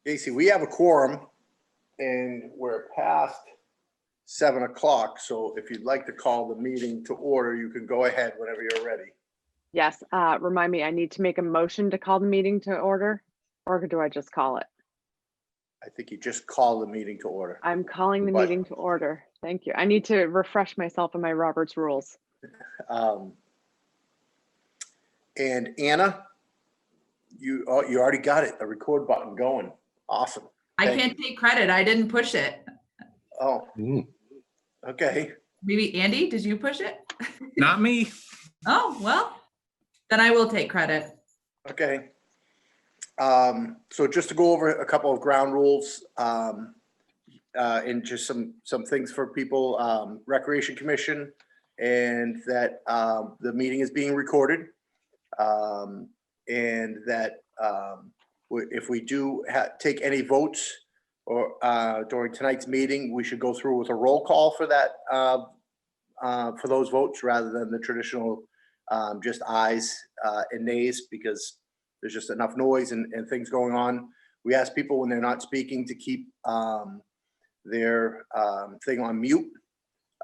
Casey, we have a quorum and we're past 7 o'clock. So if you'd like to call the meeting to order, you can go ahead whenever you're ready. Yes, remind me, I need to make a motion to call the meeting to order, or do I just call it? I think you just call the meeting to order. I'm calling the But- meeting to order. Thank you. I need to refresh myself on my Robert's rules. And Anna, you already got it, the record button going. Awesome. I Thank can't take credit. I didn't push it. Oh, okay. Maybe Andy, did you push it? Not me. Oh, well, then I will take credit. Okay. So just to go over a couple of ground rules, and just some things for people, Recreation Commission, and that the meeting is being recorded. And that if we do take any votes or during tonight's meeting, we should go through with a roll call for that, for those votes rather than the traditional just ayes and nays, because there's just enough noise and things going on. We ask people when they're not speaking to keep their thing on mute.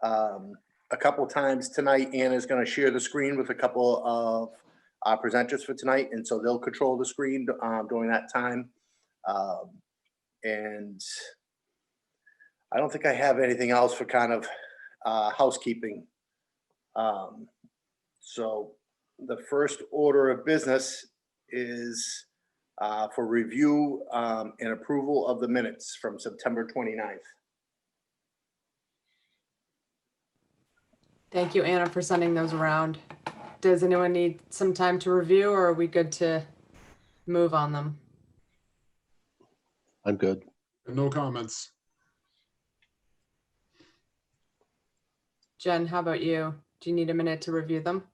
A couple of times tonight, Anna's going to share the screen with a couple of presenters for tonight, and so they'll control the screen during that time. And I don't think I have anything else for kind of housekeeping. So the first order of business is for review and approval of the minutes from September 29th. Thank you, Anna, for sending those around. Does anyone need some time to review, or are we good to move on them? I'm good. No comments. Jen, how about you? Do you need a minute to review them?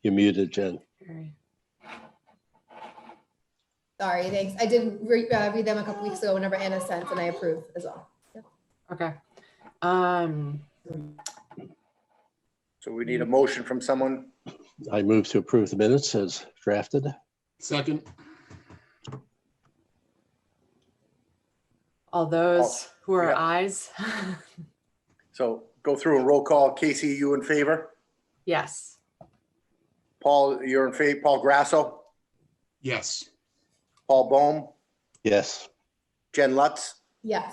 You're muted, Jen. Okay. Sorry, thanks. I did read them a couple weeks ago whenever Anna sent, and I approve as well. Yep. Okay. So we need a motion from someone. I move to approve the minutes as drafted. Second. All those who are yeah. ayes? So go through a roll call. Casey, you in favor? Yes. Paul, you're in favor? Paul Grasso? Yes. Paul Bohm? Yes. Jen Lutz? Yes.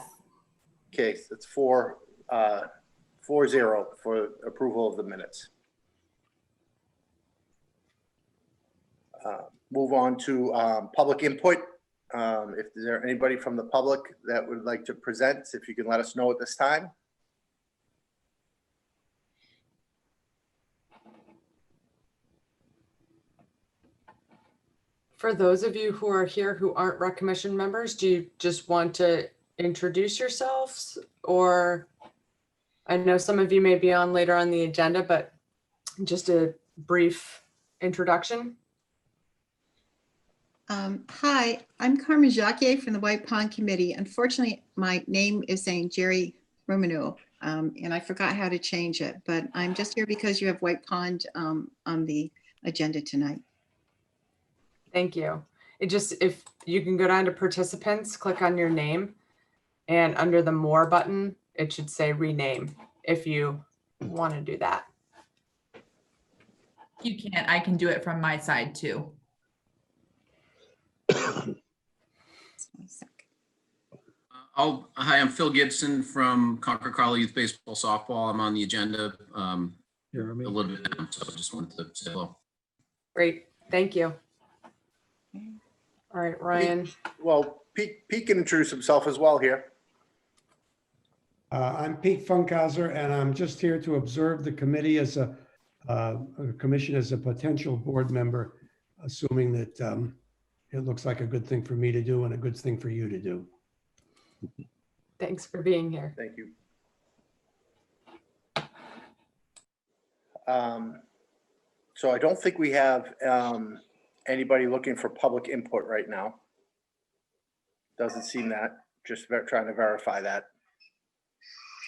Okay, so it's 4-0 for approval of the minutes. Move on to public input. If there anybody from the public that would like to present, if you can let us know at this time. For those of you who are here who aren't Rec Commission members, do you just want to introduce yourselves? Or I know some of you may be on later on the agenda, but just a brief introduction. Hi, I'm Carmen Jacquier from the White Pond Committee. Unfortunately, my name is saying Jerry Romano, and I forgot how to change it, but I'm just here because you have White Pond on the agenda tonight. Thank you. It just, if you can go down to participants, click on your name, and under the more button, it should say rename if you want to do that. You can't, I can do it from my side too. Hi, I'm Phil Gibson from Concord Carlisle Youth Baseball Softball. I'm on the agenda a little bit now, so I just wanted to say hello. Great, thank you. All right, Ryan. Well, Pete can introduce himself as well here. I'm Pete Funkhauser, and I'm just here to observe the committee as a commission as a potential board member, assuming that it looks like a good thing for me to do and a good thing for you to do. Thanks for being here. Thank you. So I don't think we have anybody looking for public input right now. Doesn't seem that. Just trying to verify that.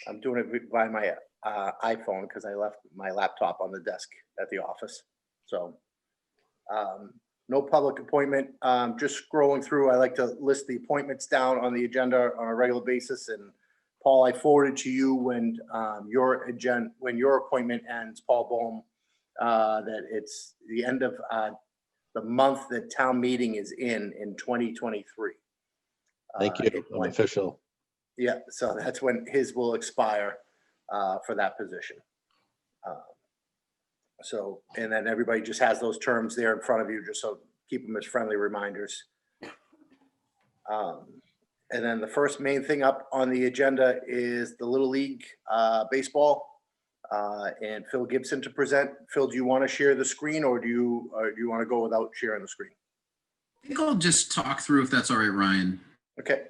I'm doing it by my iPhone because I left my laptop on the desk at the office. So no public appointment. Just scrolling through, I like to list the appointments down on the agenda on a regular basis. And Paul, I forwarded to you when your appointment ends, Paul Bohm, that it's the end of the month that town meeting is in 2023. Thank you. I'm official. Yeah, so that's when his will expire for that position. So, and then everybody just has those terms there in front of you, just so keep them as friendly reminders. And then the first main thing up on the agenda is the Little League baseball, and Phil Gibson to present. Phil, do you want to share the screen, or do you want to go without sharing the screen? I think I'll just talk through if that's all right, Ryan. Okay.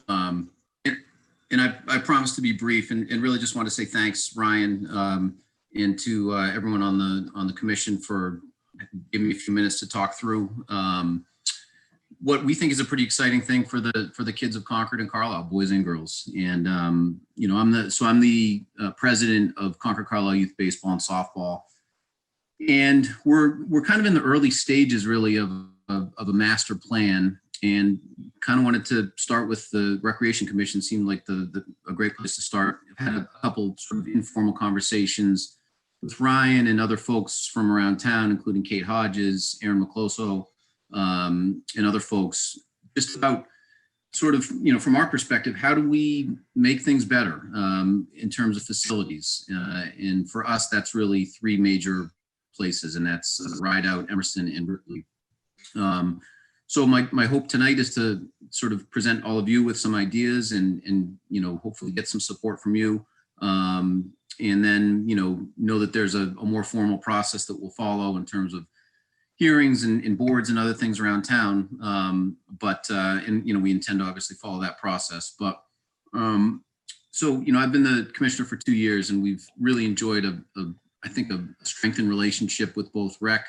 And I promise to be brief and really just want to say thanks, Ryan, and to everyone on the commission for giving me a few minutes to talk through what we think is a pretty exciting thing for the kids of Concord and Carlisle, boys and girls. And I'm the president of Concord Carlisle Youth Baseball and Softball, and we're kind of in the early stages really of a master plan. And kind of wanted to start with the Recreation Commission. Seemed like a great place to start. I've had a couple sort of informal conversations with Ryan and other folks from around town, including Kate Hodges, Aaron McCloso, and other folks, just about sort of, from our perspective, how do we make things better in terms of facilities? And for us, that's really three major places, and that's Rideout, Emerson, and Ripley. So my hope tonight is to sort of present all of you with some ideas and hopefully get some support from you. And then, know that there's a more formal process that will follow in terms of hearings and boards and other things around town. We intend to obviously follow that process. But so, I've been the commissioner for 2 years, and we've really enjoyed I think a strengthened relationship with both rec,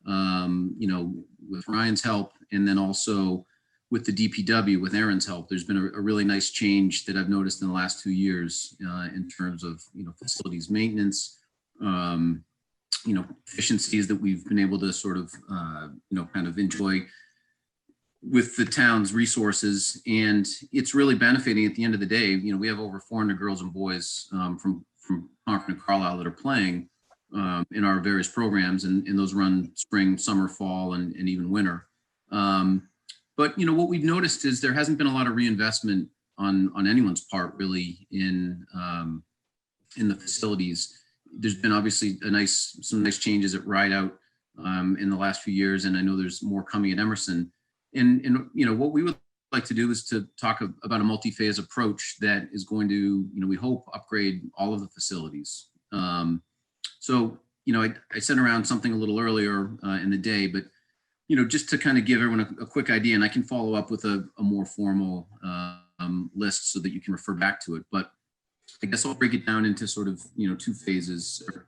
with Ryan's help, and then also with the DPW with Aaron's help. There's been a really nice change that I've noticed in the last 2 years in terms of facilities maintenance, efficiencies that we've been able to sort of kind of enjoy with the town's resources. And it's really benefiting at the end of the day. We have over 400 girls and boys from Concord and Carlisle that are playing in our various programs, and those run spring, summer, fall, and even winter. But what we've noticed is there hasn't been a lot of reinvestment on anyone's part really in the facilities. There's been obviously some nice changes at Rideout in the last few years, and I know there's more coming at Emerson. And what we would like to do is to talk about a multi-phase approach that is going to, we hope, upgrade all of the facilities. So, I sent around something a little earlier in the day, but, just to kind of give everyone a quick idea, and I can follow up with a more formal list so that you can refer back to it. But I guess I'll break it down into sort of, 2 phases, or,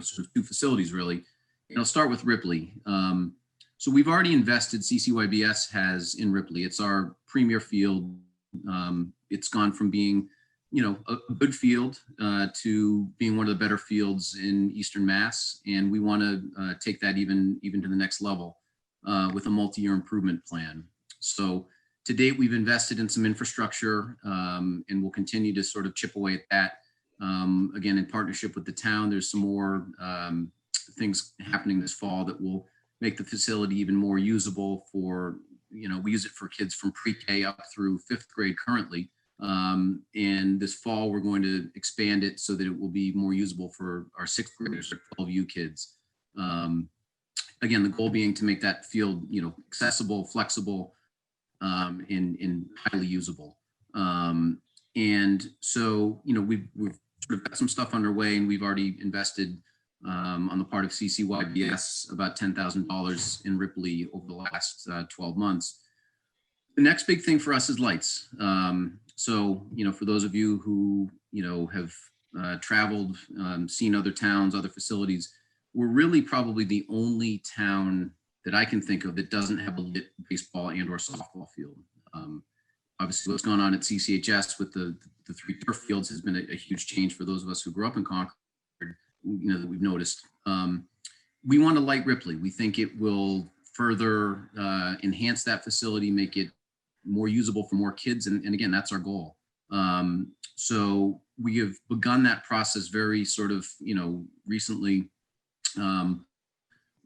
sort of 2 facilities really. And I'll start with Ripley. So we've already invested, CCYBS has, in Ripley. It's our premier field. It's gone from being a good field to being one of the better fields in Eastern Mass. And we want to take that even to the next level with a multi-year improvement plan. So to date, we've invested in some infrastructure and we'll continue to sort of chip away at that. Again, in partnership with the town, there's some more things happening this fall that will make the facility even more usable for, we use it for kids from pre-K up through 5th grade currently. And this fall, we're going to expand it so that it will be more usable for our 6th graders or 12U kids. Again, the goal being to make that field, accessible, flexible, and highly usable. And so, we've sort of got some stuff underway, and we've already invested on the part of CCYBS about $10,000 in Ripley over the last 12 months. The next big thing for us is lights. So, for those of you who, have traveled, seen other towns, other facilities, we're really probably the only town that I can think of that doesn't have a lit baseball and or softball field. Obviously, what's gone on at CCHS with the 3 turf fields has been a huge change for those of us who grew up in Concord, that we've noticed. We want to light Ripley. We think it will further enhance that facility, make it more usable for more kids. And again, that's our goal. So we have begun that process very sort of, recently.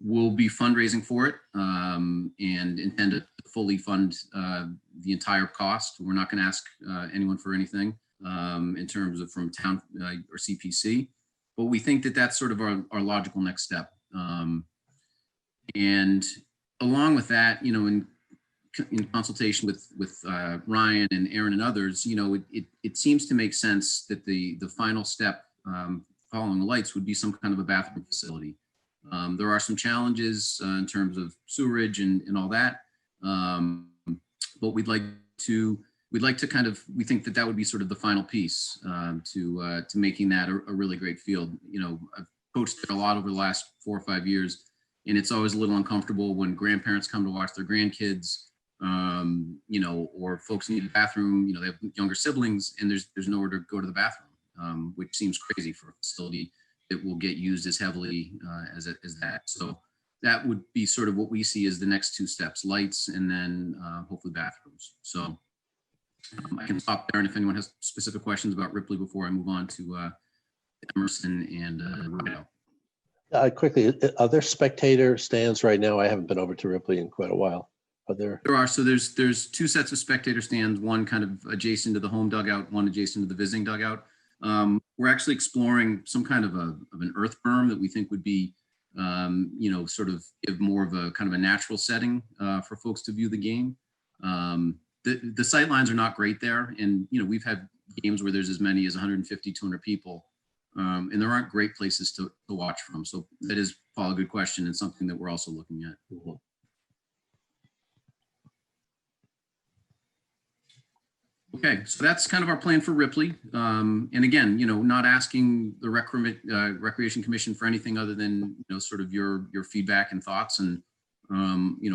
We'll be fundraising for it and intend to fully fund the entire cost. We're not going to ask anyone for anything in terms of from town or CPC, but we think that that's sort of our logical next step. And along with that, in consultation with Ryan and Aaron and others, it seems to make sense that the final step following the lights would be some kind of a bathroom facility. There are some challenges in terms of sewerage and all that, but we think that would be sort of the final piece to making that a really great field. I've coached there a lot over the last 4 or 5 years, and it's always a little uncomfortable when grandparents come to watch their grandkids, or folks need a bathroom, they have younger siblings and there's nowhere to go to the bathroom, which seems crazy for a facility that will get used as heavily as that. So that would be sort of what we see as the next 2 steps, lights and then hopefully bathrooms. So I can stop there, and if anyone has specific questions about Ripley before I move on to Emerson and Rhino. Quickly, are there spectator stands right now? I haven't been over to Ripley in quite a while. Are there? There are. So there's 2 sets of spectator stands, one kind of adjacent to the home dugout, one adjacent to the visiting dugout. We're actually exploring some kind of an earth berm that we think would be, sort of give more of a kind of a natural setting for folks to view the game. The sight lines are not great there. And, we've had games where there's as many as 150, 200 people. And there aren't great places to watch from. So that is, Paul, a good question and something that we're also looking at. Mhm. Okay, so that's kind of our plan for Ripley. And again, not asking the Recreation Commission for anything other than, sort of your feedback and thoughts. And,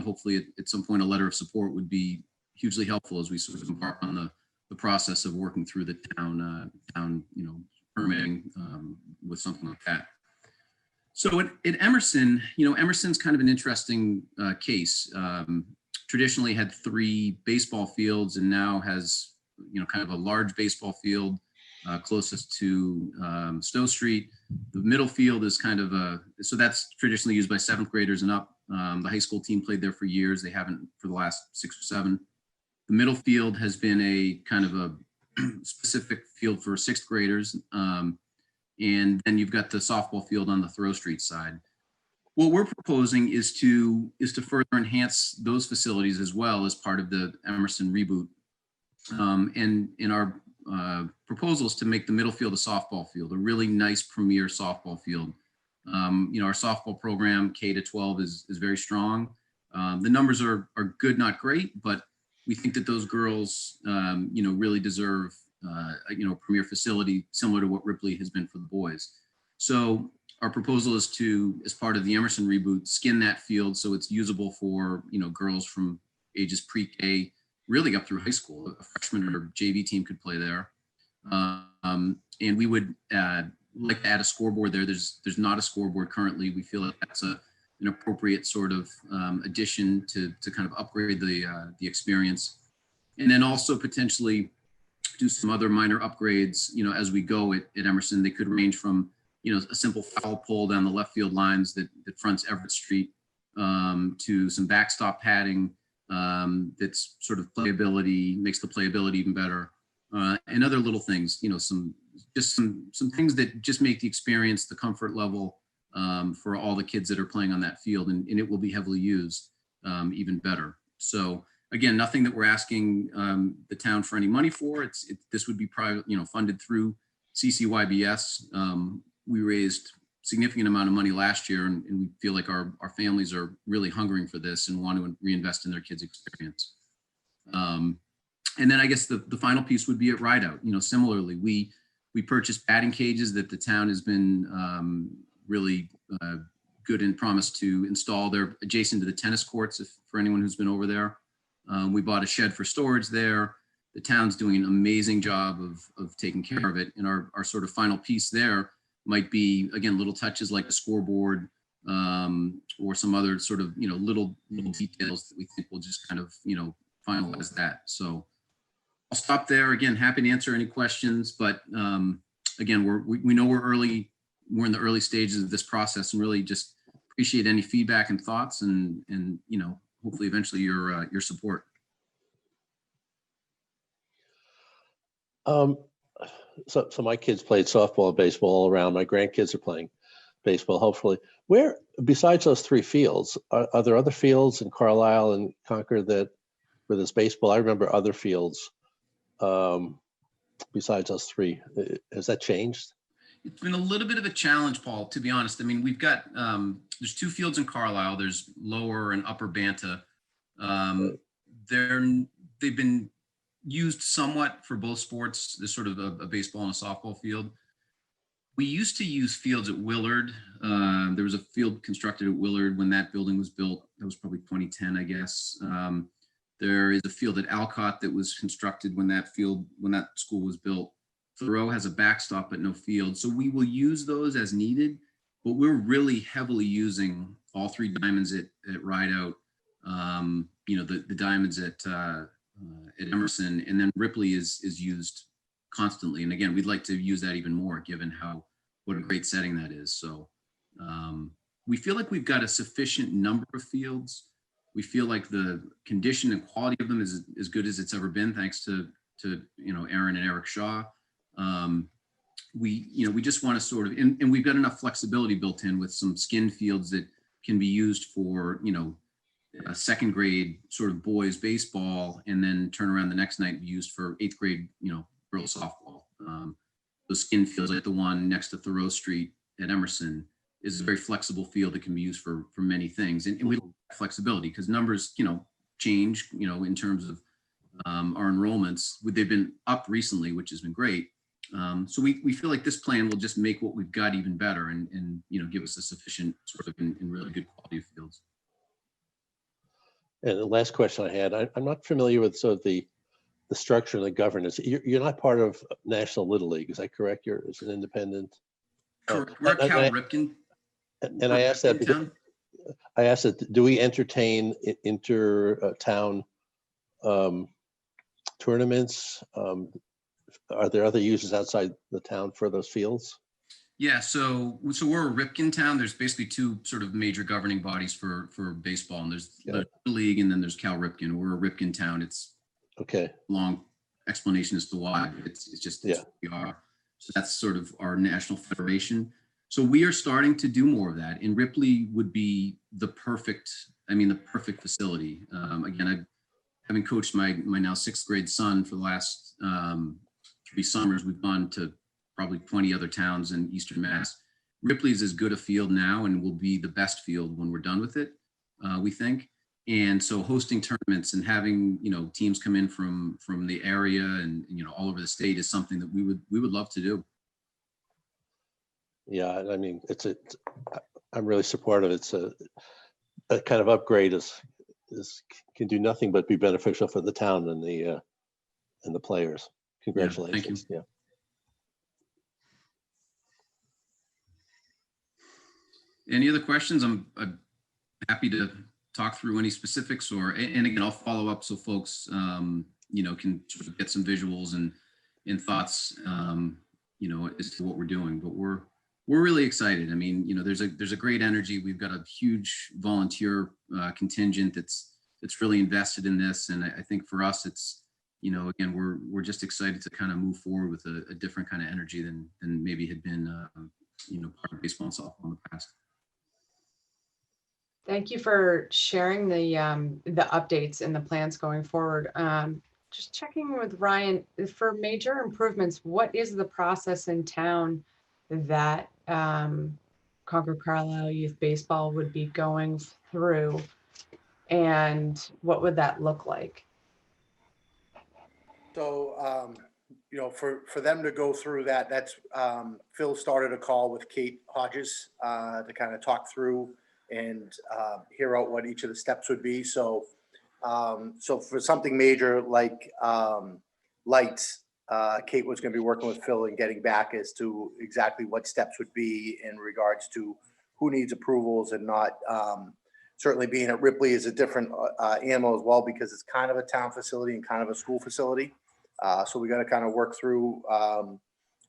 hopefully at some point a letter of support would be hugely helpful as we sort of embark on the process of working through the town, permitting with something like that. So at Emerson, Emerson's kind of an interesting case. Traditionally had 3 baseball fields and now has, kind of a large baseball field closest to Stowe Street. The middle field is kind of so that's traditionally used by 7th graders and up. The high school team played there for years. They haven't for the last 6 or 7. The middle field has been a kind of a specific field for 6th graders. And then you've got the softball field on the Thoreau Street side. What we're proposing is to further enhance those facilities as well as part of the Emerson reboot. And in our proposal is to make the middle field a softball field, a really nice premier softball field. Our softball program K to 12 is very strong. The numbers are good, not great, but we think that those girls, really deserve, a premier facility similar to what Ripley has been for the boys. So our proposal is to, as part of the Emerson reboot, skin that field so it's usable for, girls from ages pre-K really up through high school. A freshman or JV team could play there. And we would like to add a scoreboard there. There's not a scoreboard currently. We feel like that's an appropriate sort of addition to kind of upgrade the experience. And then also potentially do some other minor upgrades, as we go at Emerson. They could range from, a simple foul pole down the left field lines that fronts Everett Street to some backstop padding that's sort of makes the playability even better. And other little things, some things that just make the experience, the comfort level for all the kids that are playing on that field, and it will be heavily used even better. So again, nothing that we're asking the town for any money for. This would be private, funded through CCYBS. We raised significant amount of money last year, and we feel like our families are really hungering for this and want to reinvest in their kids' experience. And then I guess the final piece would be at Rideout. Similarly, we purchased batting cages that the town has been really good and promised to install. They're adjacent to the tennis courts, for anyone who's been over there. We bought a shed for storage there. The town's doing an amazing job of taking care of it. And our sort of final piece there might be, again, little touches like a scoreboard, or some other sort of, little details that we think will just kind of, finalize that. So I'll stop there. Again, happy to answer any questions, but again, we know we're in the early stages of this process, and really just appreciate any feedback and thoughts, and hopefully eventually your support. So my kids played softball and baseball all around. My grandkids are playing baseball, hopefully. Where, besides those 3 fields, are there other fields in Carlisle and Concord where there's baseball? I remember other fields besides those 3. Has that changed? It's been a little bit of a challenge, Paul, to be honest. I mean, we've got, there's 2 fields in Carlisle. There's Lower and Upper Banta. They've been used somewhat for both sports. There's sort of a baseball and a softball field. We used to use fields at Willard. There was a field constructed at Willard when that building was built. That was probably 2010, I guess. There is a field at Alcott that was constructed when that school was built. Thoreau has a backstop but no field. So we will use those as needed, but we're really heavily using all 3 diamonds at Rideout, the diamonds at Emerson, and then Ripley is used constantly. And again, we'd like to use that even more given what a great setting that is. So we feel like we've got a sufficient number of fields. We feel like the condition and quality of them is as good as it's ever been, thanks to Aaron and Eric Shaw. We just want to sort of, and we've got enough flexibility built in with some skin fields that can be used for, a 2nd grade sort of boys baseball, and then turn around the next night and be used for 8th grade, girls softball. Those skin fields, like the one next to Thoreau Street at Emerson, is a very flexible field that can be used for many things. And we like flexibility because numbers, change, in terms of our enrollments. They've been up recently, which has been great. So we feel like this plan will just make what we've got even better and give us a sufficient sort of in really good quality of fields. And the last question I had, I'm not familiar with sort of the structure and the governance. You're not part of National Little League, is that correct? You're an independent. Correct. We're at Cal Ripken. And I asked that because do we entertain inter-town tournaments? Are there other users outside the town for those fields? Yeah, so we're a Ripken town. There's basically 2 sort of major governing bodies for baseball, and there's the league, and then there's Cal Ripken. We're a Ripken town. It's okay. Long explanation as to why. It's just what we are. So that's sort of our national federation. So we are starting to do more of that, and Ripley would be the perfect facility. Again, having coached my now 6th grade son for the last 3 summers, we've gone to probably 20 other towns in Eastern Mass. Ripley is as good a field now and will be the best field when we're done with it, we think. And so hosting tournaments and having, teams come in from the area and, all over the state is something that we would love to do. Yeah, I mean, I'm really supportive. It's a kind of upgrade is can do nothing but be beneficial for the town and the players. Congratulations. Thank you. Yeah. Any other questions? I'm happy to talk through any specifics and again, I'll follow up so folks, can sort of get some visuals and thoughts, as to what we're doing, but we're really excited. I mean, there's a great energy. We've got a huge volunteer contingent that's really invested in this. And I think for us, it's, again, we're just excited to kind of move forward with a different kind of energy than maybe had been, part of baseball and softball in the past. Thank you for sharing the updates and the plans going forward. Just checking with Ryan, for major improvements, what is the process in town that Concord Carlisle Youth Baseball would be going through, and what would that look like? So, for them to go through that, that's Phil started a call with Kate Hodges to kind of talk through and hear out what each of the steps would be. So for something major like lights, Kate was going to be working with Phil and getting back as to exactly what steps would be in regards to who needs approvals and not. Certainly being at Ripley is a different animal as well, because it's kind of a town facility and kind of a school facility. So we got to kind of work through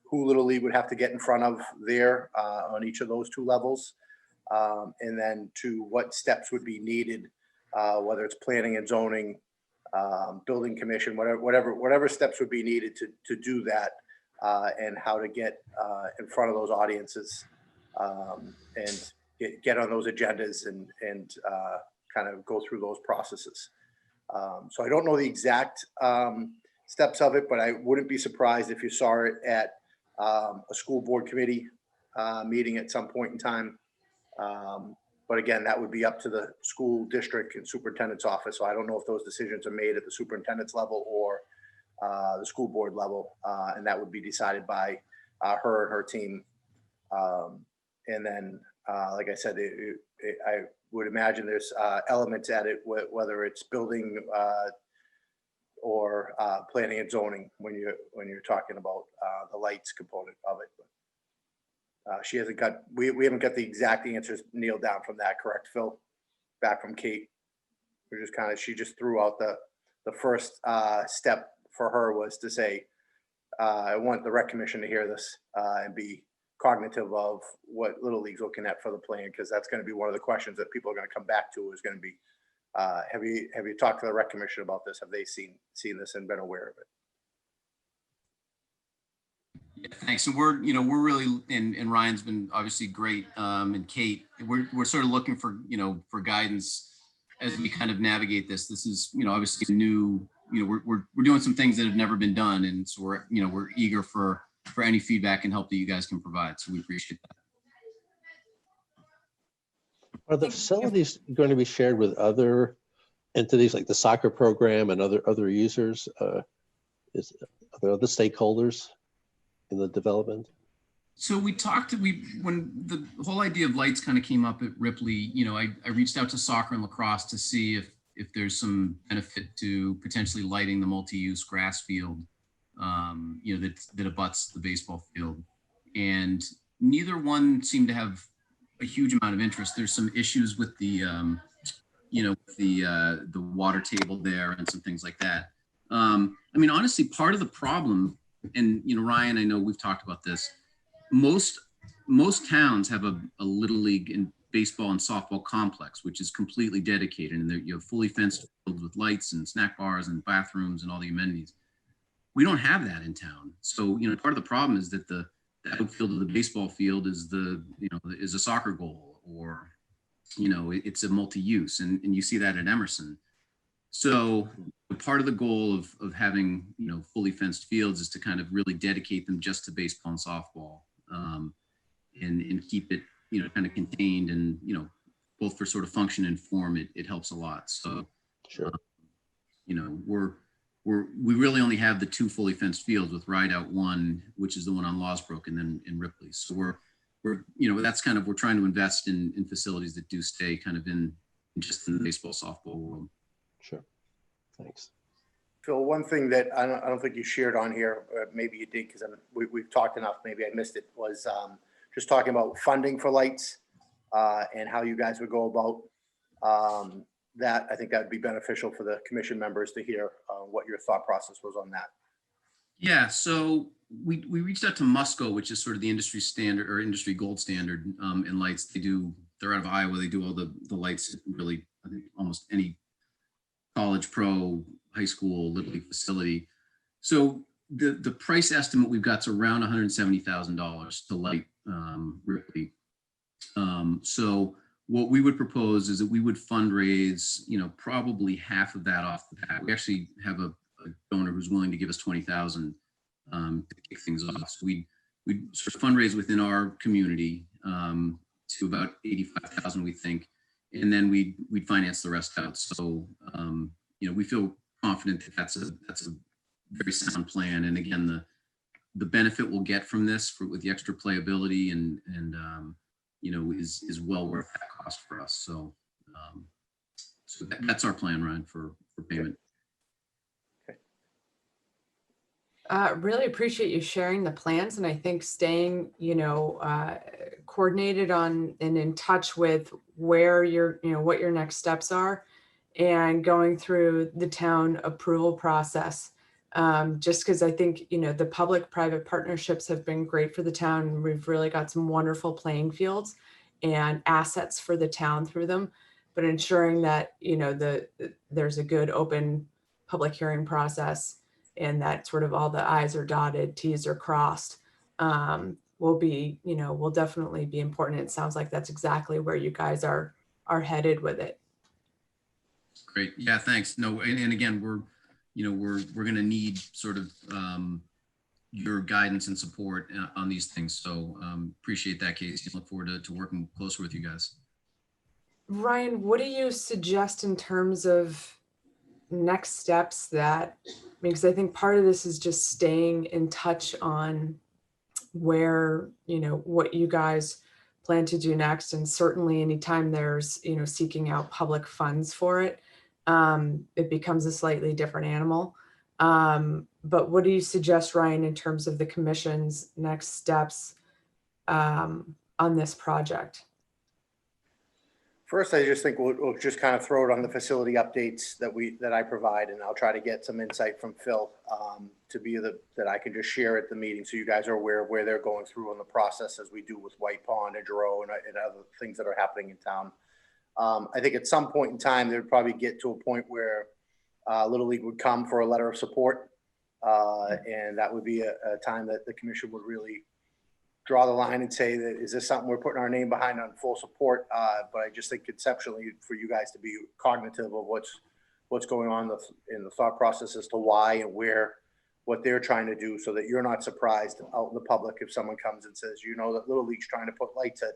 who Little League would have to get in front of there on each of those two levels. And then to what steps would be needed, whether it's planning and zoning, building commission, whatever steps would be needed to do that, and how to get in front of those audiences, and get on those agendas and kind of go through those processes. So I don't know the exact steps of it, but I wouldn't be surprised if you saw it at a school board committee meeting at some point in time. But again, that would be up to the school district and superintendent's office. So I don't know if those decisions are made at the superintendent's level or the school board level. And that would be decided by her and her team. And then, like I said, I would imagine there's elements at it, whether it's building or planning and zoning when you're talking about the lights component of it. She hasn't got, we haven't got the exact answers nailed down from that, correct, Phil? Back from Kate. We're just kind of, she just threw out the first step for her was to say, I want the rec commission to hear this and be cognitive of what Little League's looking at for the plan, because that's going to be one of the questions that people are going to come back to is going to be, have you talked to the rec commission about this? Have they seen this and been aware of it? Yeah, thanks. So we're really, and Ryan's been obviously great, and Kate, we're sort of looking for, for guidance as we kind of navigate this. This is, obviously new, we're doing some things that have never been done. And so we're eager for any feedback and help that you guys can provide. So we appreciate that. Are the facilities going to be shared with other entities like the soccer program and other users? Are there other stakeholders in the development? So when the whole idea of lights kind of came up at Ripley, I reached out to soccer and lacrosse to see if there's some benefit to potentially lighting the multi-use grass field, that abuts the baseball field. And neither one seemed to have a huge amount of interest. There's some issues with the water table there and some things like that. Honestly, part of the problem, and Ryan, I know we've talked about this, most towns have a Little League in baseball and softball complex, which is completely dedicated, and you have fully fenced fields with lights and snack bars and bathrooms and all the amenities. We don't have that in town. So, part of the problem is that the outfield of the baseball field is is a soccer goal, or, it's a multi-use, and you see that at Emerson. So part of the goal of having, fully fenced fields is to kind of really dedicate them just to baseball and softball, and keep it, kind of contained, and, both for sort of function and form, it helps a lot. So, sure. We really only have the two fully fenced fields with Rideout 1, which is the one on Lawsbrook, and then in Ripley. So we're that's kind of, we're trying to invest in facilities that do stay kind of in just in the baseball, softball world. Sure. Thanks. Phil, one thing that I don't think you shared on here, or maybe you did, because we've talked enough, maybe I missed it, was just talking about funding for lights and how you guys would go about that. I think that'd be beneficial for the commission members to hear what your thought process was on that. Yeah, so we reached out to Musco, which is sort of the industry standard or industry gold standard in lights. They're out of Iowa. They do all the lights, really, I think almost any college, pro, high school, Little League facility. So the price estimate we've got is around $170,000 to light Ripley. So what we would propose is that we would fundraise, probably half of that off the bat. We actually have a donor who's willing to give us $20,000 to kick things off. So we'd sort of fundraise within our community to about $85,000, we think, and then we'd finance the rest out. So we feel confident that that's a very sound plan. And again, the benefit we'll get from this with the extra playability and is well worth that cost for us. So that's our plan, Ryan, for payment. Really appreciate you sharing the plans, and I think staying, coordinated on and in touch with where what your next steps are, and going through the town approval process. Just because I think, the public-private partnerships have been great for the town. And we've really got some wonderful playing fields and assets for the town through them. But ensuring that, there's a good open public hearing process, and that sort of all the i's are dotted, t's are crossed, will definitely be important. It sounds like that's exactly where you guys are headed with it. Great. Yeah, thanks. No, and again, we're going to need sort of your guidance and support on these things. So appreciate that, Casey. Look forward to working closer with you guys. Ryan, what do you suggest in terms of next steps because I think part of this is just staying in touch on where, what you guys plan to do next. And certainly anytime there's, seeking out public funds for it, it becomes a slightly different animal. But what do you suggest, Ryan, in terms of the commission's next steps on this project? First, I just think we'll just kind of throw it on the facility updates that I provide, and I'll try to get some insight from Phil that I can just share at the meeting, so you guys are aware of where they're going through on the process, as we do with White Pond and Giroux and other things that are happening in town. I think at some point in time, they'd probably get to a point where Little League would come for a letter of support, and that would be a time that the commission would really draw the line and say that, is this something we're putting our name behind on full support? But I just think conceptually for you guys to be cognitive of what's going on in the thought process as to why and what they're trying to do, so that you're not surprised out in the public if someone comes and says, that Little League's trying to put lights at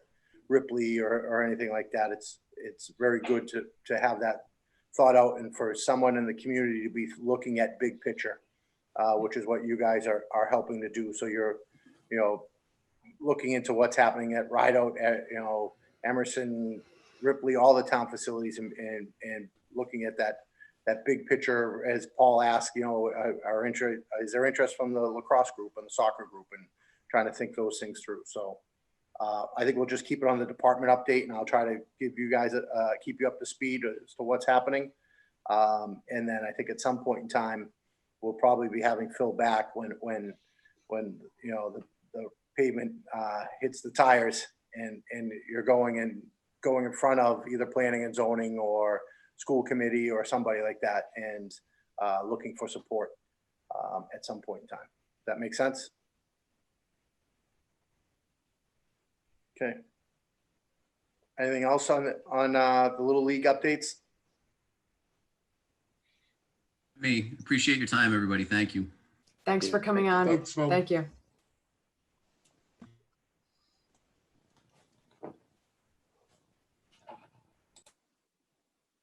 Ripley or anything like that. It's very good to have that thought out, and for someone in the community to be looking at big picture, which is what you guys are helping to do. So you're, looking into what's happening at Rideout, at Emerson, Ripley, all the town facilities, and looking at that big picture, as Paul asked, our interest, is there interest from the lacrosse group and the soccer group, and trying to think those things through. So I think we'll just keep it on the department update, and I'll try to give you guys keep you up to speed as to what's happening. And then I think at some point in time, we'll probably be having Phil back when the pavement hits the tires, and you're going in front of either planning and zoning or school committee or somebody like that, and looking for support at some point in time. Does that make sense? Okay. Anything else on the Little League updates? Me, appreciate your time, everybody. Thank you. Thanks for coming on. Thanks, Phil. Thank you.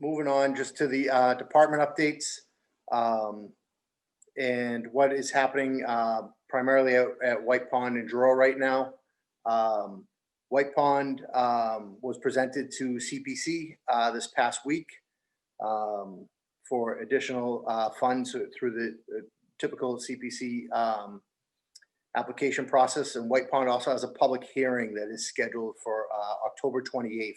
Moving on just to the department updates, and what is happening primarily at White Pond and Giroux right now. White Pond was presented to CPC this past week for additional funds through the typical CPC application process. And White Pond also has a public hearing that is scheduled for October 28th.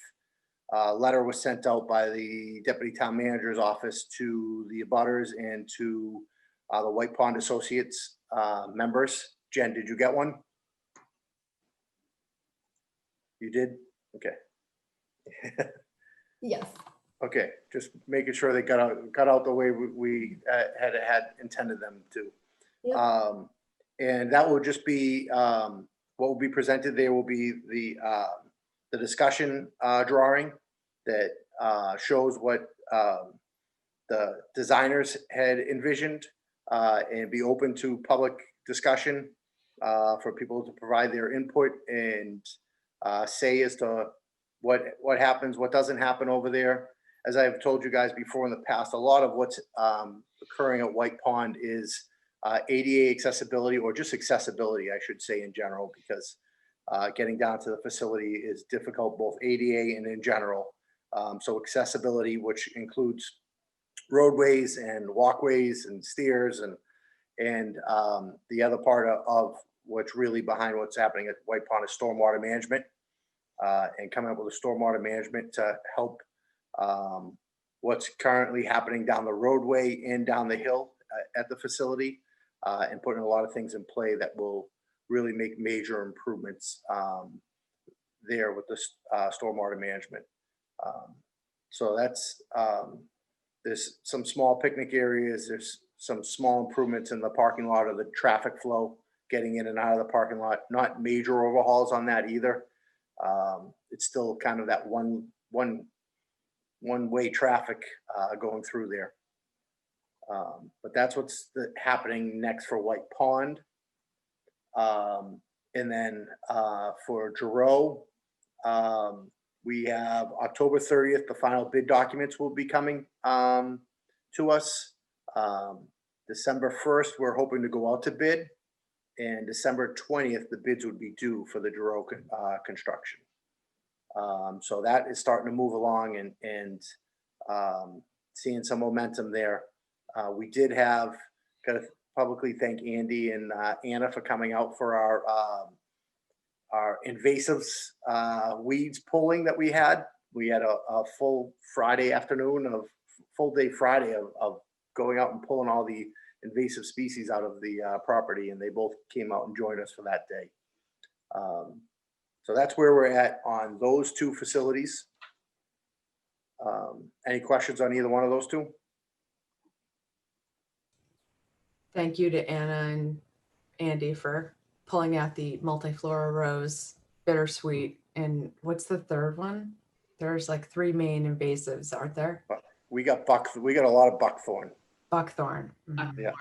Letter was sent out by the Deputy Town Manager's office to the abutters and to the White Pond Associates members. Jen, did you get one? You did? Okay. Yes. Okay, just making sure they got out the way we had intended them to. Yep. And that will just be what will be presented. There will be the discussion drawing that shows what the designers had envisioned, and be open to public discussion for people to provide their input and say as to what happens, what doesn't happen over there. As I've told you guys before in the past, a lot of what's occurring at White Pond is ADA accessibility, or just accessibility, I should say, in general, because getting down to the facility is difficult, both ADA and in general. So accessibility, which includes roadways and walkways and stairs And the other part of what's really behind what's happening at White Pond is stormwater management, and coming up with a stormwater management to help what's currently happening down the roadway and down the hill at the facility, and putting a lot of things in play that will really make major improvements there with the stormwater management. So that's, there's some small picnic areas, there's some small improvements in the parking lot of the traffic flow, getting in and out of the parking lot, not major overhauls on that either. It's still kind of that one-way traffic going through there. But that's what's happening next for White Pond. And then for Giroux, we have October 30th, the final bid documents will be coming to us. December 1st, we're hoping to go out to bid. And December 20th, the bids would be due for the Giroux construction. So that is starting to move along and seeing some momentum there. We did have, got to publicly thank Andy and Anna for coming out for our invasives weeds pulling that we had. We had a full Friday afternoon of full day Friday of going out and pulling all the invasive species out of the property, and they both came out and joined us for that day. So that's where we're at on those two facilities. Any questions on either one of those two? Thank you to Anna and Andy for pulling out the multiflora rose, bittersweet, and what's the third one? There's like 3 main invasives, aren't there? We got a lot of buckthorn. Buckthorn. Yeah.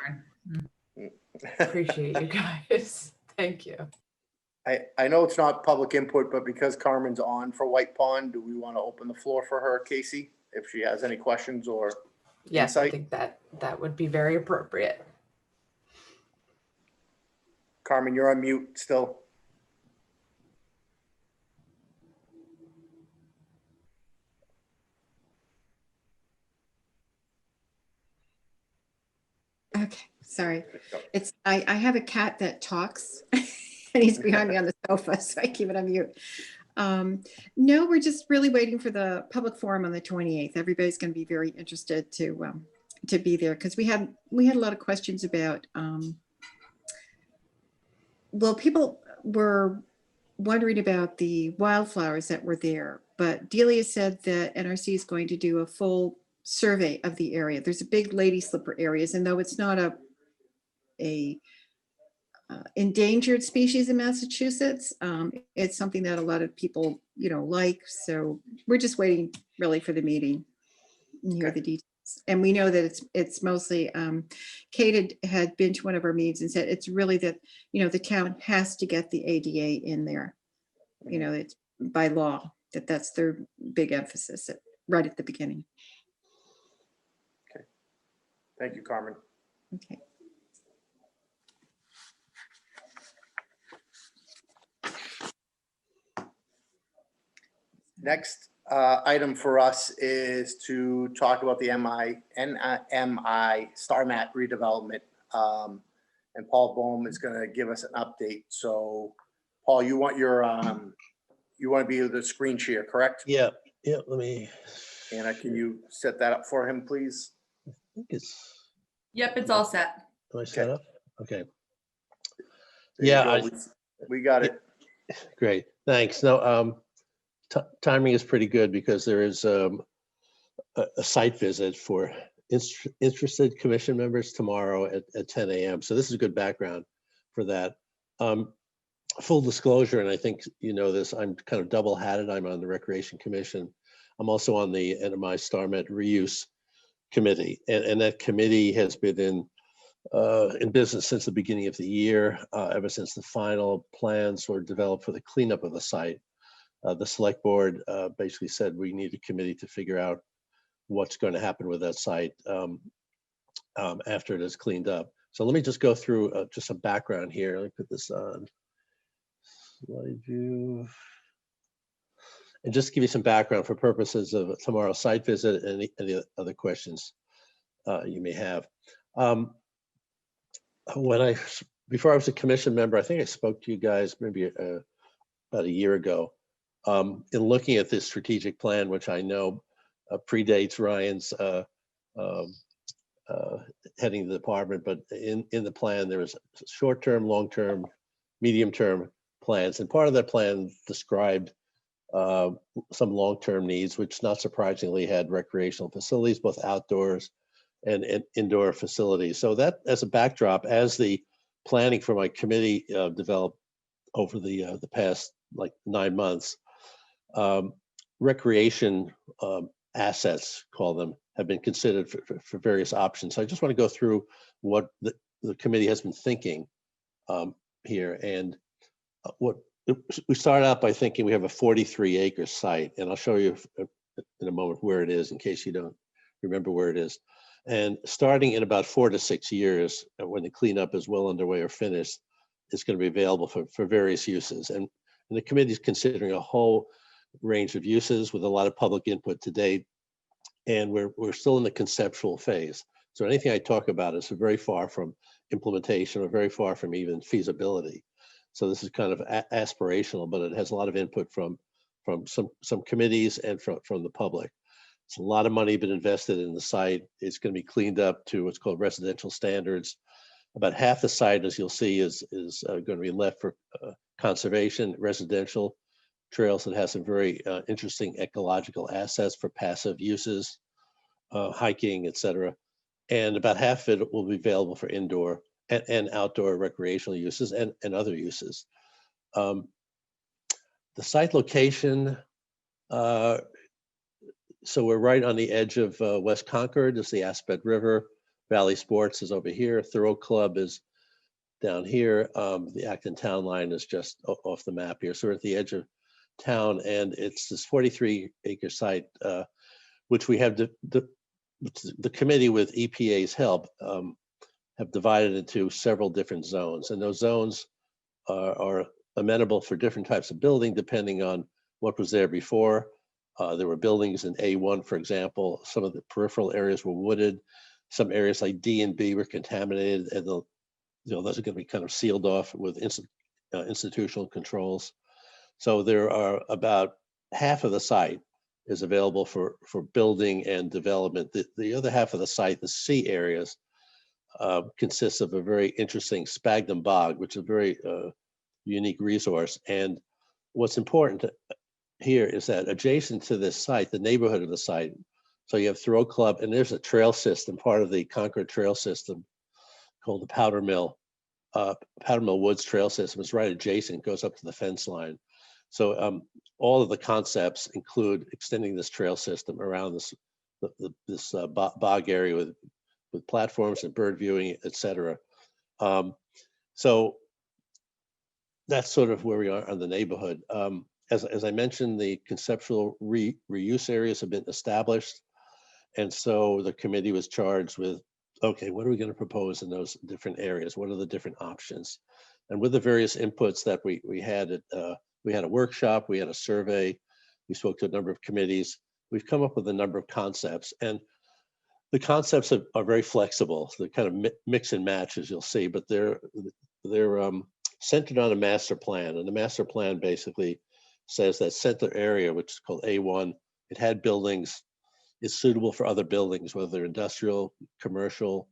Appreciate you guys. Thank you. I know it's not public input, but because Carmen's on for White Pond, do we want to open the floor for her, Casey, if she has any questions or Yes, I insight? think that would be very appropriate. Carmen, you're on mute still. Okay, sorry. I have a cat that talks and he's behind me on the sofa, so I keep it on mute. No, we're just really waiting for the public forum on the 28th. Everybody's going to be very interested to be there because we had a lot of questions about, well, people were wondering about the wildflowers that were there, but Delia said that NRC is going to do a full survey of the area. There's a big lady slipper areas, and though it's not a endangered species in Massachusetts, it's something that a lot of people, like. So we're just waiting really for the meeting and hear the details. And we know that it's mostly, Kate had been to one of our meetings and said it's really that, the town has to get the ADA in there. It's by law that's their big emphasis right at the beginning. Okay. Thank you, Carmen. Okay. Next item for us is to talk about the NMI Star Mat redevelopment. And Paul Bohm is going to give us an update. So Paul, you want to be the screen share, correct? Yeah, let me. Anna, can you set that up for him, please? I think it's. Yep, it's all set. Am I set up? Okay. There you Yeah, go. We got it. Great, thanks. No, timing is pretty good because there is a site visit for interested commission members tomorrow at 10 a.m. So this is a good background for that. Full disclosure, and I think you know this, I'm kind of double hatted. I'm on the Recreation Commission. I'm also on the NMI Star Mat Reuse Committee, and that committee has been in business since the beginning of the year, ever since the final plans were developed for the cleanup of the site. The select board basically said we need a committee to figure out what's going to happen with that site after it is cleaned up. So let me just go through just some background here. Let me put this on slide view. And just give you some background for purposes of tomorrow's site visit and any other questions you may have. Before I was a commission member, I think I spoke to you guys maybe about a year ago. In looking at this strategic plan, which I know predates Ryan's heading the department, but in the plan, there was short-term, long-term, medium-term plans. And part of that plan described some long-term needs, which not surprisingly had recreational facilities, both outdoors and indoor facilities. So that as a backdrop, as the planning for my committee developed over the past like 9 months, recreation assets, call them, have been considered for various options. So I just want to go through what the committee has been thinking here. And what we started out by thinking we have a 43-acre site, and I'll show you in a moment where it is in case you don't remember where it is. And starting in about 4 to 6 years, when the cleanup is well underway or finished, it's going to be available for various uses. And the committee is considering a whole range of uses with a lot of public input to date. And we're still in the conceptual phase. So anything I talk about is very far from implementation or very far from even feasibility. So this is kind of aspirational, but it has a lot of input from some committees and from the public. It's a lot of money been invested in the site. It's going to be cleaned up to what's called residential standards. About half the site, as you'll see, is going to be left for conservation, residential trails that have some very interesting ecological assets for passive uses, hiking, etc. And about half of it will be available for indoor and outdoor recreational uses and other uses. The site location, so we're right on the edge of West Concord. There's the Aspet River. Valley Sports is over here. Thorough Club is down here. The Acton Town Line is just off the map here. So we're at the edge of town, and it's this 43-acre site, which we have the committee with EPA's help have divided into several different zones, and those zones are amenable for different types of building depending on what was there before. There were buildings in A1, for example. Some of the peripheral areas were wooded. Some areas like D and B were contaminated, and those are going to be kind of sealed off with institutional controls. So there are about half of the site is available for building and development. The other half of the site, the C areas, consists of a very interesting sphagnum bog, which is a very unique resource. And what's important here is that adjacent to this site, the neighborhood of the site, so you have Thoreau Club, and there's a trail system, part of the Concord trail system called the Powder Mill Woods Trail System. Is right adjacent, goes up to the fence line. So all of the concepts include extending this trail system around this bog area with platforms and bird viewing, etc. So that's sort of where we are on the neighborhood. As I mentioned, the conceptual reuse areas have been established. And so the committee was charged with, okay, what are we going to propose in those different areas? What are the different options? And with the various inputs that we had, we had a workshop, we had a survey, we spoke to a number of committees. We've come up with a number of concepts, and the concepts are very flexible. So they're kind of mix and match, as you'll see, but they're centered on a master plan. And the master plan basically says that center area, which is called A1, it had buildings, is suitable for other buildings, whether they're industrial, commercial,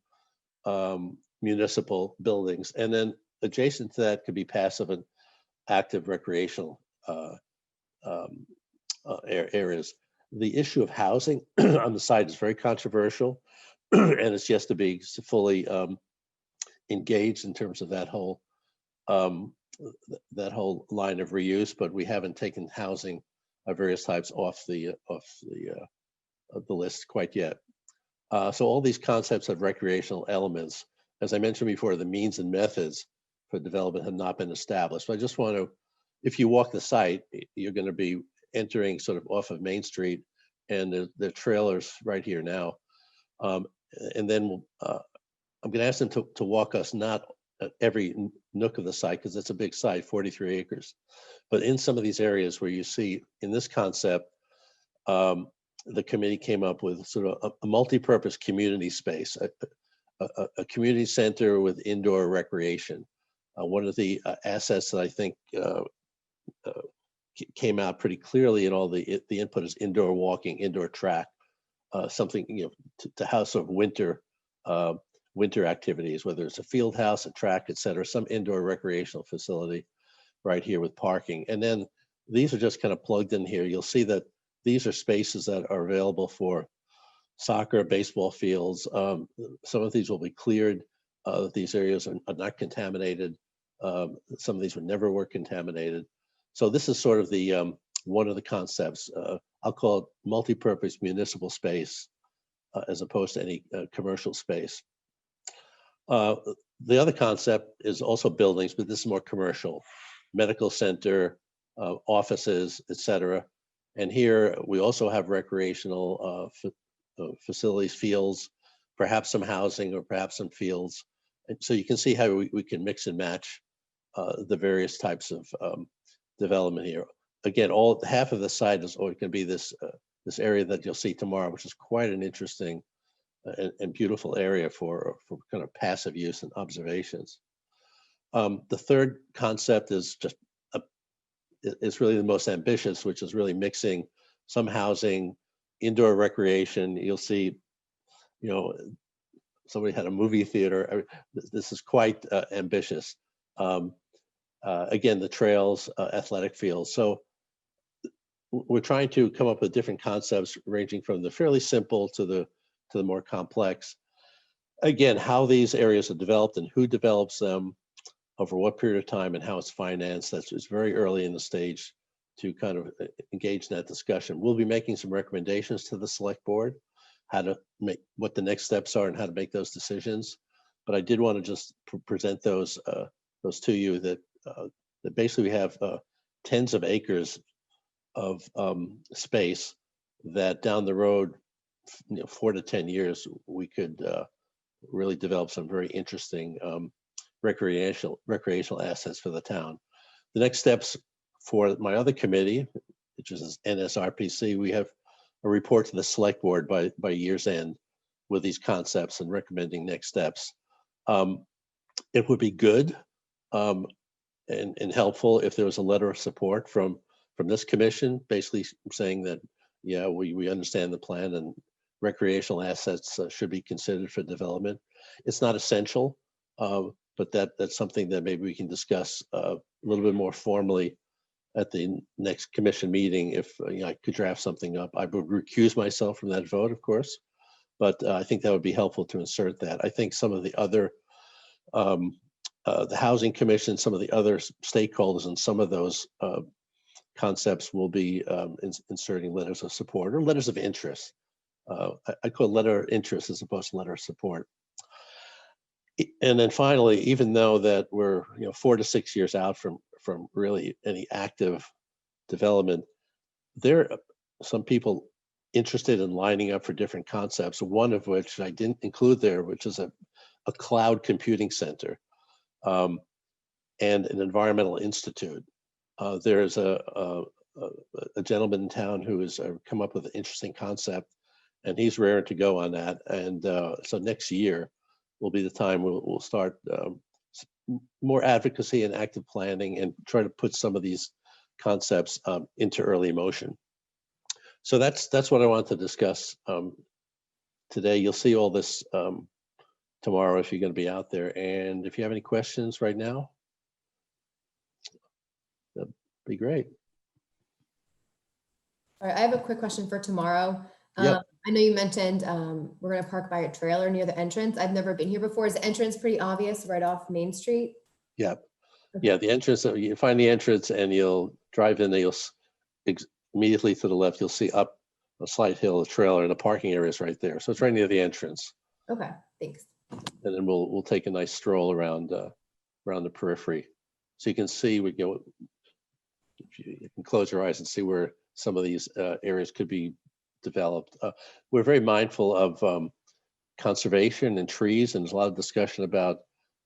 municipal buildings. And then adjacent to that could be passive and active recreational areas. The issue of housing on the site is very controversial, and it's yet to be fully engaged in terms of that whole line of reuse. But we haven't taken housing of various types off the list quite yet. So all these concepts have recreational elements. As I mentioned before, the means and methods for development have not been established. So I just want to, if you walk the site, you're going to be entering sort of off of Main Street, and the trailers right here now. And then I'm going to ask them to walk us not at every nook of the site, because it's a big site, 43 acres, but in some of these areas where you see in this concept, the committee came up with sort of a multi-purpose community space, a community center with indoor recreation. One of the assets that I think came out pretty clearly in all the input is indoor walking, indoor track, something, to house sort of winter activities, whether it's a field house, a track, et cetera, some indoor recreational facility right here with parking. And then these are just kind of plugged in here. You'll see that these are spaces that are available for soccer, baseball fields. Some of these will be cleared. These areas are not contaminated. Some of these were contaminated. So this is sort of the one of the concepts. I'll call it multi-purpose municipal space as opposed to any commercial space. The other concept is also buildings, but this is more commercial, medical center, offices, et cetera. And here we also have recreational facilities, fields, perhaps some housing or perhaps some fields. And so you can see how we can mix and match the various types of development here. Again, half of the site is going to be this area that you'll see tomorrow, which is quite an interesting and beautiful area for kind of passive use and observations. The third concept is it's really the most ambitious, which is really mixing some housing, indoor recreation. You'll see, somebody had a movie theater. This is quite ambitious. Again, the trails, athletic fields. So we're trying to come up with different concepts ranging from the fairly simple to the more complex. Again, how these areas are developed and who develops them, over what period of time, and how it's financed. It's very early in the stage to kind of engage in that discussion. We'll be making some recommendations to the select board, what the next steps are and how to make those decisions. But I did want to just present those to you that basically we have tens of acres of space that down the road, 4 to 10 years, we could really develop some very interesting recreational assets for the town. The next steps for my other committee, which is NSRPC, we have a report to the select board by year's end with these concepts and recommending next steps. It would be good and helpful if there was a letter of support from this commission, basically saying that, yeah, we understand the plan and recreational assets should be considered for development. It's not essential, but that's something that maybe we can discuss a little bit more formally at the next commission meeting. If I could draft something up, I would recuse myself from that vote, of course, but I think that would be helpful to insert that. I think some of the other, the Housing Commission, some of the other stakeholders and some of those concepts will be inserting letters of support or letters of interest. I call it letter of interest as opposed to letter of support. And then finally, even though that we're 4 to 6 years out from really any active development, there are some people interested in lining up for different concepts, one of which I didn't include there, which is a cloud computing center and an environmental institute. There's a gentleman in town who has come up with an interesting concept, and he's raring to go on that. And so next year will be the time we'll start more advocacy and active planning and try to put some of these concepts into early motion. So that's what I want to discuss today. You'll see all this tomorrow if you're going to be out there. And if you have any questions right now, that'd be great. All right, I have a quick question for tomorrow. Yep. I know you mentioned we're going to park by a trailer near the entrance. I've never been here before. Is the entrance pretty obvious right off Main Street? Yeah. Yeah, the entrance, you find the entrance and you'll drive in there, immediately to the left, you'll see up a slight hill, a trailer, and the parking area is right there. So it's right near the entrance. Okay, thanks. And then we'll take a nice stroll around the periphery. So you can see, if you can close your eyes and see where some of these areas could be developed. We're very mindful of conservation and trees, and there's a lot of discussion about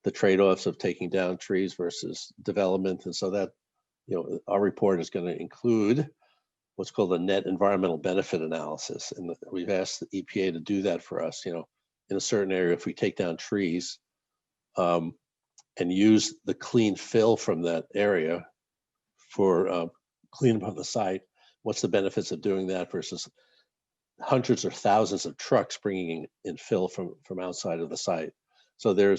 the trade-offs of taking down trees versus development. And so that, our report is going to include what's called a net environmental benefit analysis. And we've asked the EPA to do that for us, in a certain area, if we take down trees and use the clean fill from that area for cleanup of the site, what's the benefits of doing that versus hundreds or thousands of trucks bringing in fill from outside of the site? So there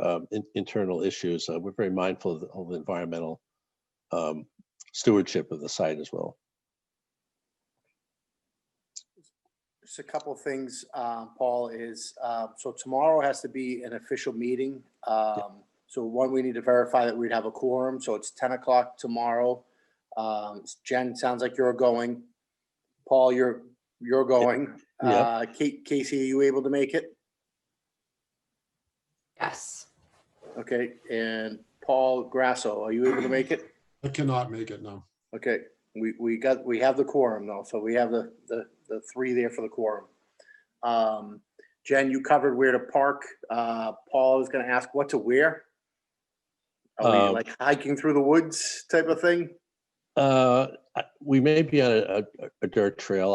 are internal issues. We're very mindful of the environmental stewardship of the site as well. Just a couple of things, Paul, is, so tomorrow has to be an official meeting. So one, we need to verify that we'd have a quorum. So it's 10 o'clock tomorrow. Jen, sounds like you're going. Paul, you're going. Yeah. Casey, are you able to make it? Yes. Okay, and Paul Grasso, are you able to make it? I cannot make it, no. Okay, we have the quorum though, so we have the three there for the quorum. Jen, you covered where to park. Paul is gonna ask what to wear. Are we like hiking through the woods type of thing? We may be on a dirt trail.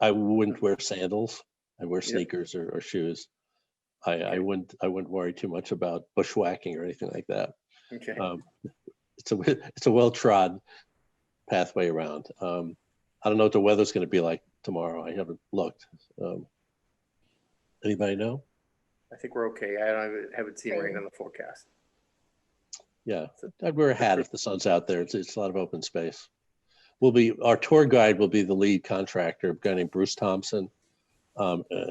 I wouldn't wear sandals. I wear sneakers or shoes. I wouldn't worry too much about bushwhacking or anything like that. Okay. It's a well-trod pathway around. I don't know what the weather's going to be like tomorrow. I haven't looked. Anybody know? I think we're okay. I haven't seen rain in the forecast. Yeah, I'd wear a hat if the sun's out there. It's a lot of open space. Our tour guide will be the lead contractor, a guy named Bruce Thompson.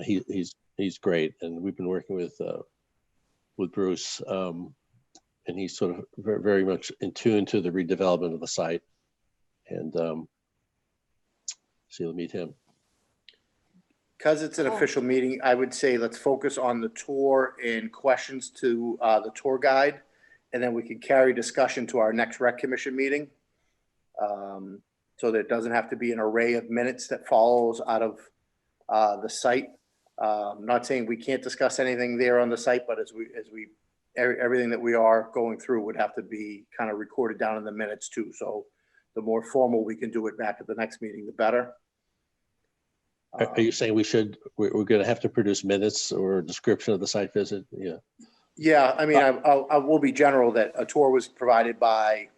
He's great, and we've been working with Bruce, and he's sort of very, very much in tune to the redevelopment of the site. And so you'll meet him. Because it's an official meeting, I would say let's focus on the tour and questions to the tour guide, and then we can carry discussion to our next rec commission meeting. So that it doesn't have to be an array of minutes that follows out of the site. Not saying we can't discuss anything there on the site, but everything that we are going through would have to be kind of recorded down in the minutes too. So the more formal we can do it back at the next meeting, the better. Are you saying we're going to have to produce minutes or a description of the site visit? Yeah. Yeah, I mean, I will be general that a tour was provided by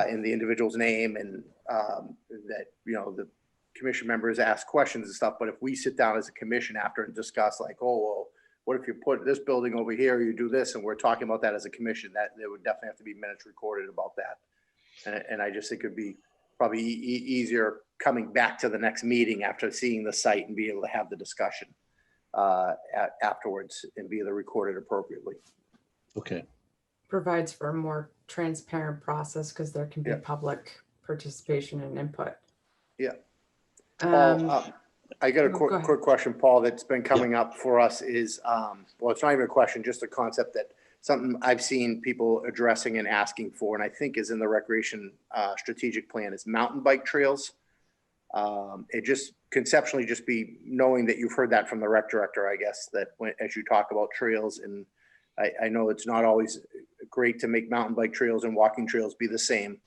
in the individual's name, and that, you know, the commission members ask questions and stuff. But if we sit down as a commission after and discuss like, oh, well, what if you put this building over here, you do this, and we're talking about that as a commission, that there would definitely have to be minutes recorded about that. And I just think it'd be probably easier coming back to the next meeting after seeing the site and be able to have the discussion afterwards and be recorded appropriately. Okay. Provides for a more transparent process because there can be Yeah. public participation and input. Yeah. Paul, I got a go ahead. quick question, Paul, that's been coming up for us is, well, it's not even a question, just a concept that something I've seen people addressing and asking for, and I think is in the recreation strategic plan, is mountain bike trails. It just conceptually just be knowing that you've heard that from the rec director, I guess, that as you talk about trails, and I know it's not always great to make mountain bike trails and walking trails be the same.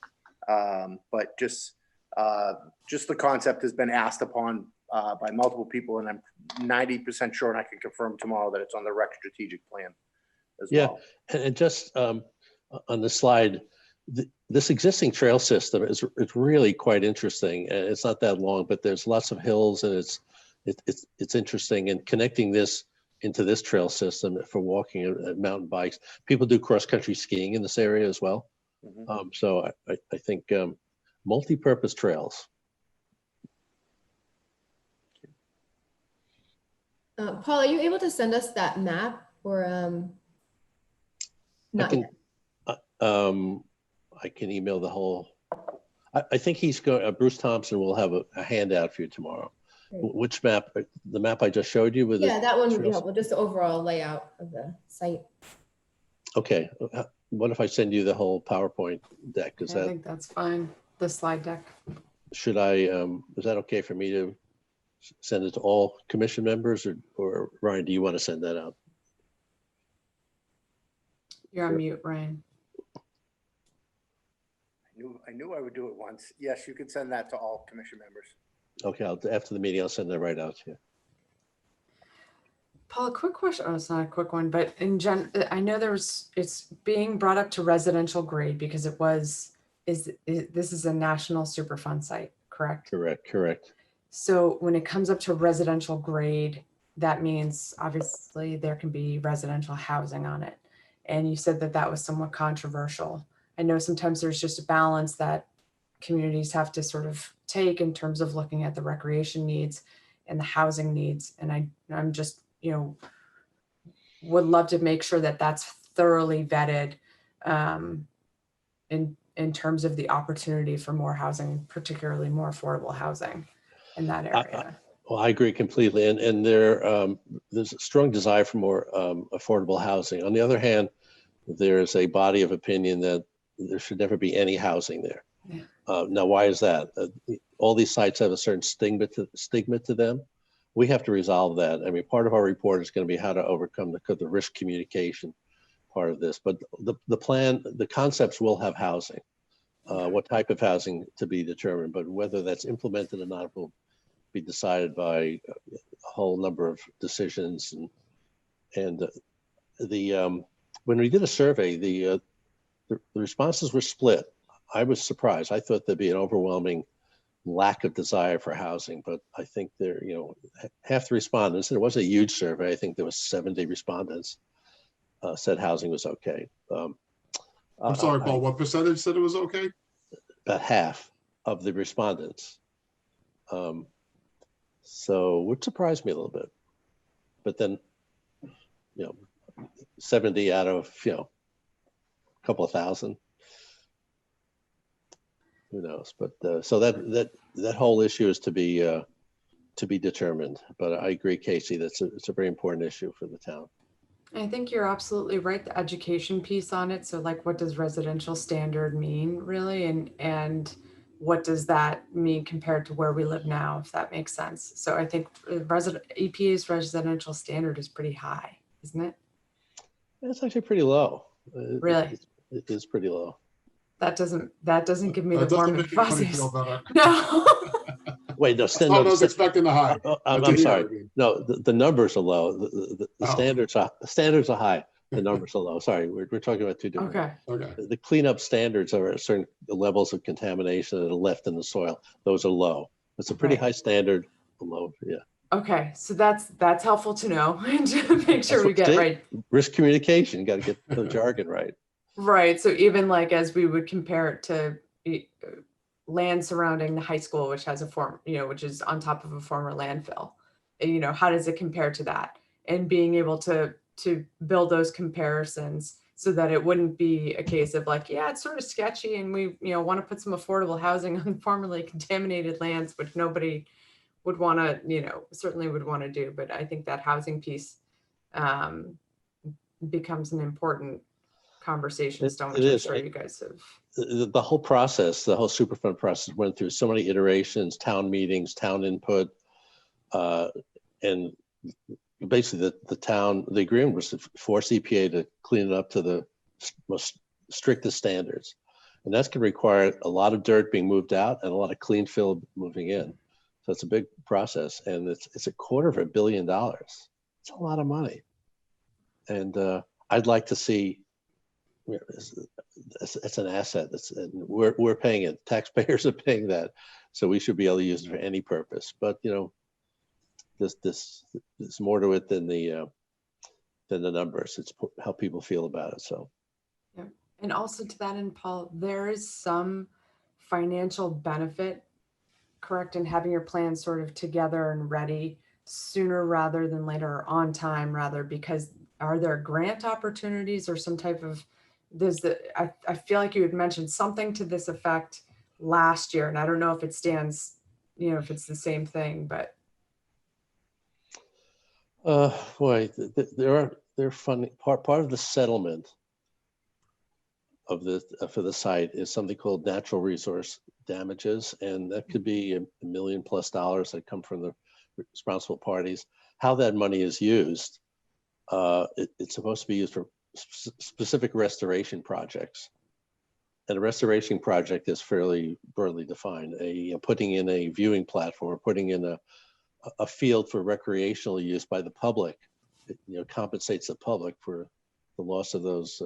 But just the concept has been asked upon by multiple people, and I'm 90% sure, and I can confirm tomorrow that it's on the rec strategic plan as well. And just on the slide, this existing trail system is really quite interesting. And it's not that long, but there's lots of hills, and it's interesting. And connecting this into this trail system for walking and mountain bikes, people do cross-country skiing in this area as well. Mhm. So I think multi-purpose trails. Paul, are you able to send us that map or not yet? I can email the whole. I think he's going. Bruce Thompson will have a handout for you tomorrow. Great. Which map? The map I just showed you with Yeah, that one would be trails? helpful, just the overall layout of the site. Okay. What if I send you the whole PowerPoint deck? Is I that think that's fine. The slide deck. should I? Is that okay for me to send it to all commission members, or Ryan? Do you want to send that out? You're on mute, Ryan. I knew I would do it once. Yes, you can send that to all commission members. Okay. After the meeting, I'll send that right out to you. Paul, a quick question. Oh, it's not a quick one, but I know it's being brought up to residential grade because this is a national Superfund site, correct? Correct. So when it comes up to residential grade, that means obviously there can be residential housing on it. And you said that was somewhat controversial. I know sometimes there's just a balance that communities have to sort of take in terms of looking at the recreation needs and the housing needs. And I'm just, would love to make sure that that's thoroughly vetted in terms of the opportunity for more housing, particularly more affordable housing in that area. Well, I agree completely. And there's a strong desire for more affordable housing. On the other hand, there's a body of opinion that there should never be any housing there. Yeah. Now, why is that? All these sites have a certain stigma to them. We have to resolve that. I mean, part of our report is going to be how to overcome the risk communication part of this. But the concepts will have housing. What type of housing to be determined, but whether that's implemented or not will be decided by a whole number of decisions. And when we did a survey, the responses were split. I was surprised. I thought there'd be an overwhelming lack of desire for housing, but I think half the respondents, and it wasn't a huge survey, I think there was 70 respondents said housing was okay. I'm sorry, Paul, what percentage said it was okay? About half of the respondents. So it surprised me a little bit, but then, 70 out of, a couple of thousand, who knows? But so that whole issue is to be determined. But I agree, Casey, it's a very important issue for the town. I think you're absolutely right. The education piece on it. So like, what does residential standard mean really? And what does that mean compared to where we live now, if that makes sense? So I think EPA's residential standard is pretty high, isn't it? It's actually pretty low. Really? It is pretty low. That doesn't give me That the doesn't warm and make anybody fuzzies. feel better. No. Wait, no, I was expecting the high. I'm sorry. No, the numbers are low. The standards are high. The numbers are low. Sorry, we're talking about two different. Okay. The cleanup standards are at certain levels of contamination that are left in the soil. Those are low. It's a pretty Right. high standard. Low, yeah. Okay, so that's helpful to know to make sure we get right. Risk communication. Got to get the jargon right. Right. So even like as we would compare it to land surrounding the high school, which has which is on top of a former landfill, how does it compare to that? And being able to build those comparisons so that it wouldn't be a case of like, yeah, it's sort of sketchy and we, want to put some affordable housing on formerly contaminated lands, which nobody would want to, certainly would want to do. But I think that housing piece becomes an important conversation stone, which I'm sure you guys have. The whole process, the whole Superfund process went through so many iterations, town meetings, town input, and basically the agreement was to force EPA to clean it up to the most strictest standards. And that's going to require a lot of dirt being moved out and a lot of clean fill moving in. So it's a big process, and it's $250 million. It's a lot of money. And I'd like to see, it's an asset. We're paying it. Taxpayers are paying that, so we should be able to use it for any purpose. But there's more to it than the numbers. It's how people feel about it. So, yeah, and also to that end, Paul, there is some financial benefit, correct, in having your plan sort of together and ready sooner rather than later, or on time rather, because are there grant opportunities or some type of I feel like you had mentioned something to this effect last year, and I don't know if it stands, if it's the same thing, but. Boy, they're funding part of the settlement of for the site is something called natural resource damages, and that could be $1 million+ that come from the responsible parties. How that money is used, it's supposed to be used for specific restoration projects, and a restoration project is fairly broadly defined. Putting in a viewing platform, putting in a field for recreational use by the public compensates the public for the loss of those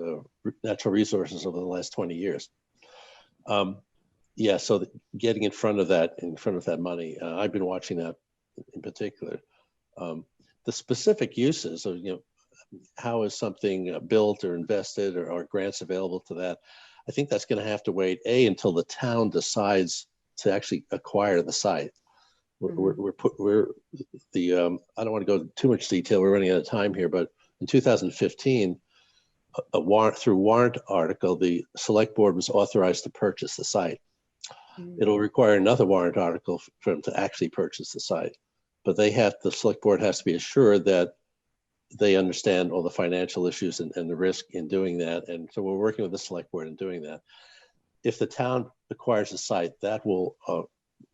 natural resources over the last 20 years. Yeah, so getting in front of that money, I've been watching that in particular. The specific uses of, how is something built or invested, or are grants available to that? I think that's going to have to wait until the town decides to actually acquire the site. I don't want to go into too much detail. We're running out of time here, but in 2015, through warrant article, the select board was authorized to purchase the site. It'll require another warrant article for them to actually purchase the site, but the select board has to be assured that they understand all the financial issues and the risk in doing that. And so we're working with the select board in doing that. If the town acquires the site, that will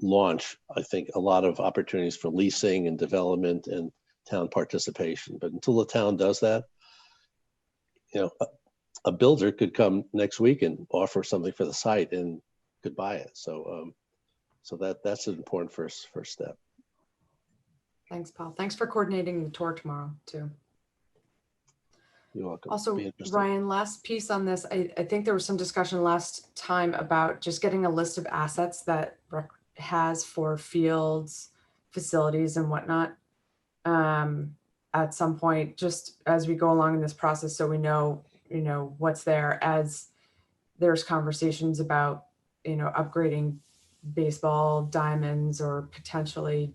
launch, I think, a lot of opportunities for leasing and development and town participation. But until the town does that, a builder could come next week and offer something for the site and could buy it. So that's an important first step. Thanks, Paul. Thanks for coordinating the tour tomorrow too. You're welcome. Also, Be interesting. Ryan, last piece on this, I think there was some discussion last time about just getting a list of assets that Rec has for fields, facilities and whatnot at some point, just as we go along in this process, so we know, what's there, as there's conversations about, upgrading baseball diamonds or potentially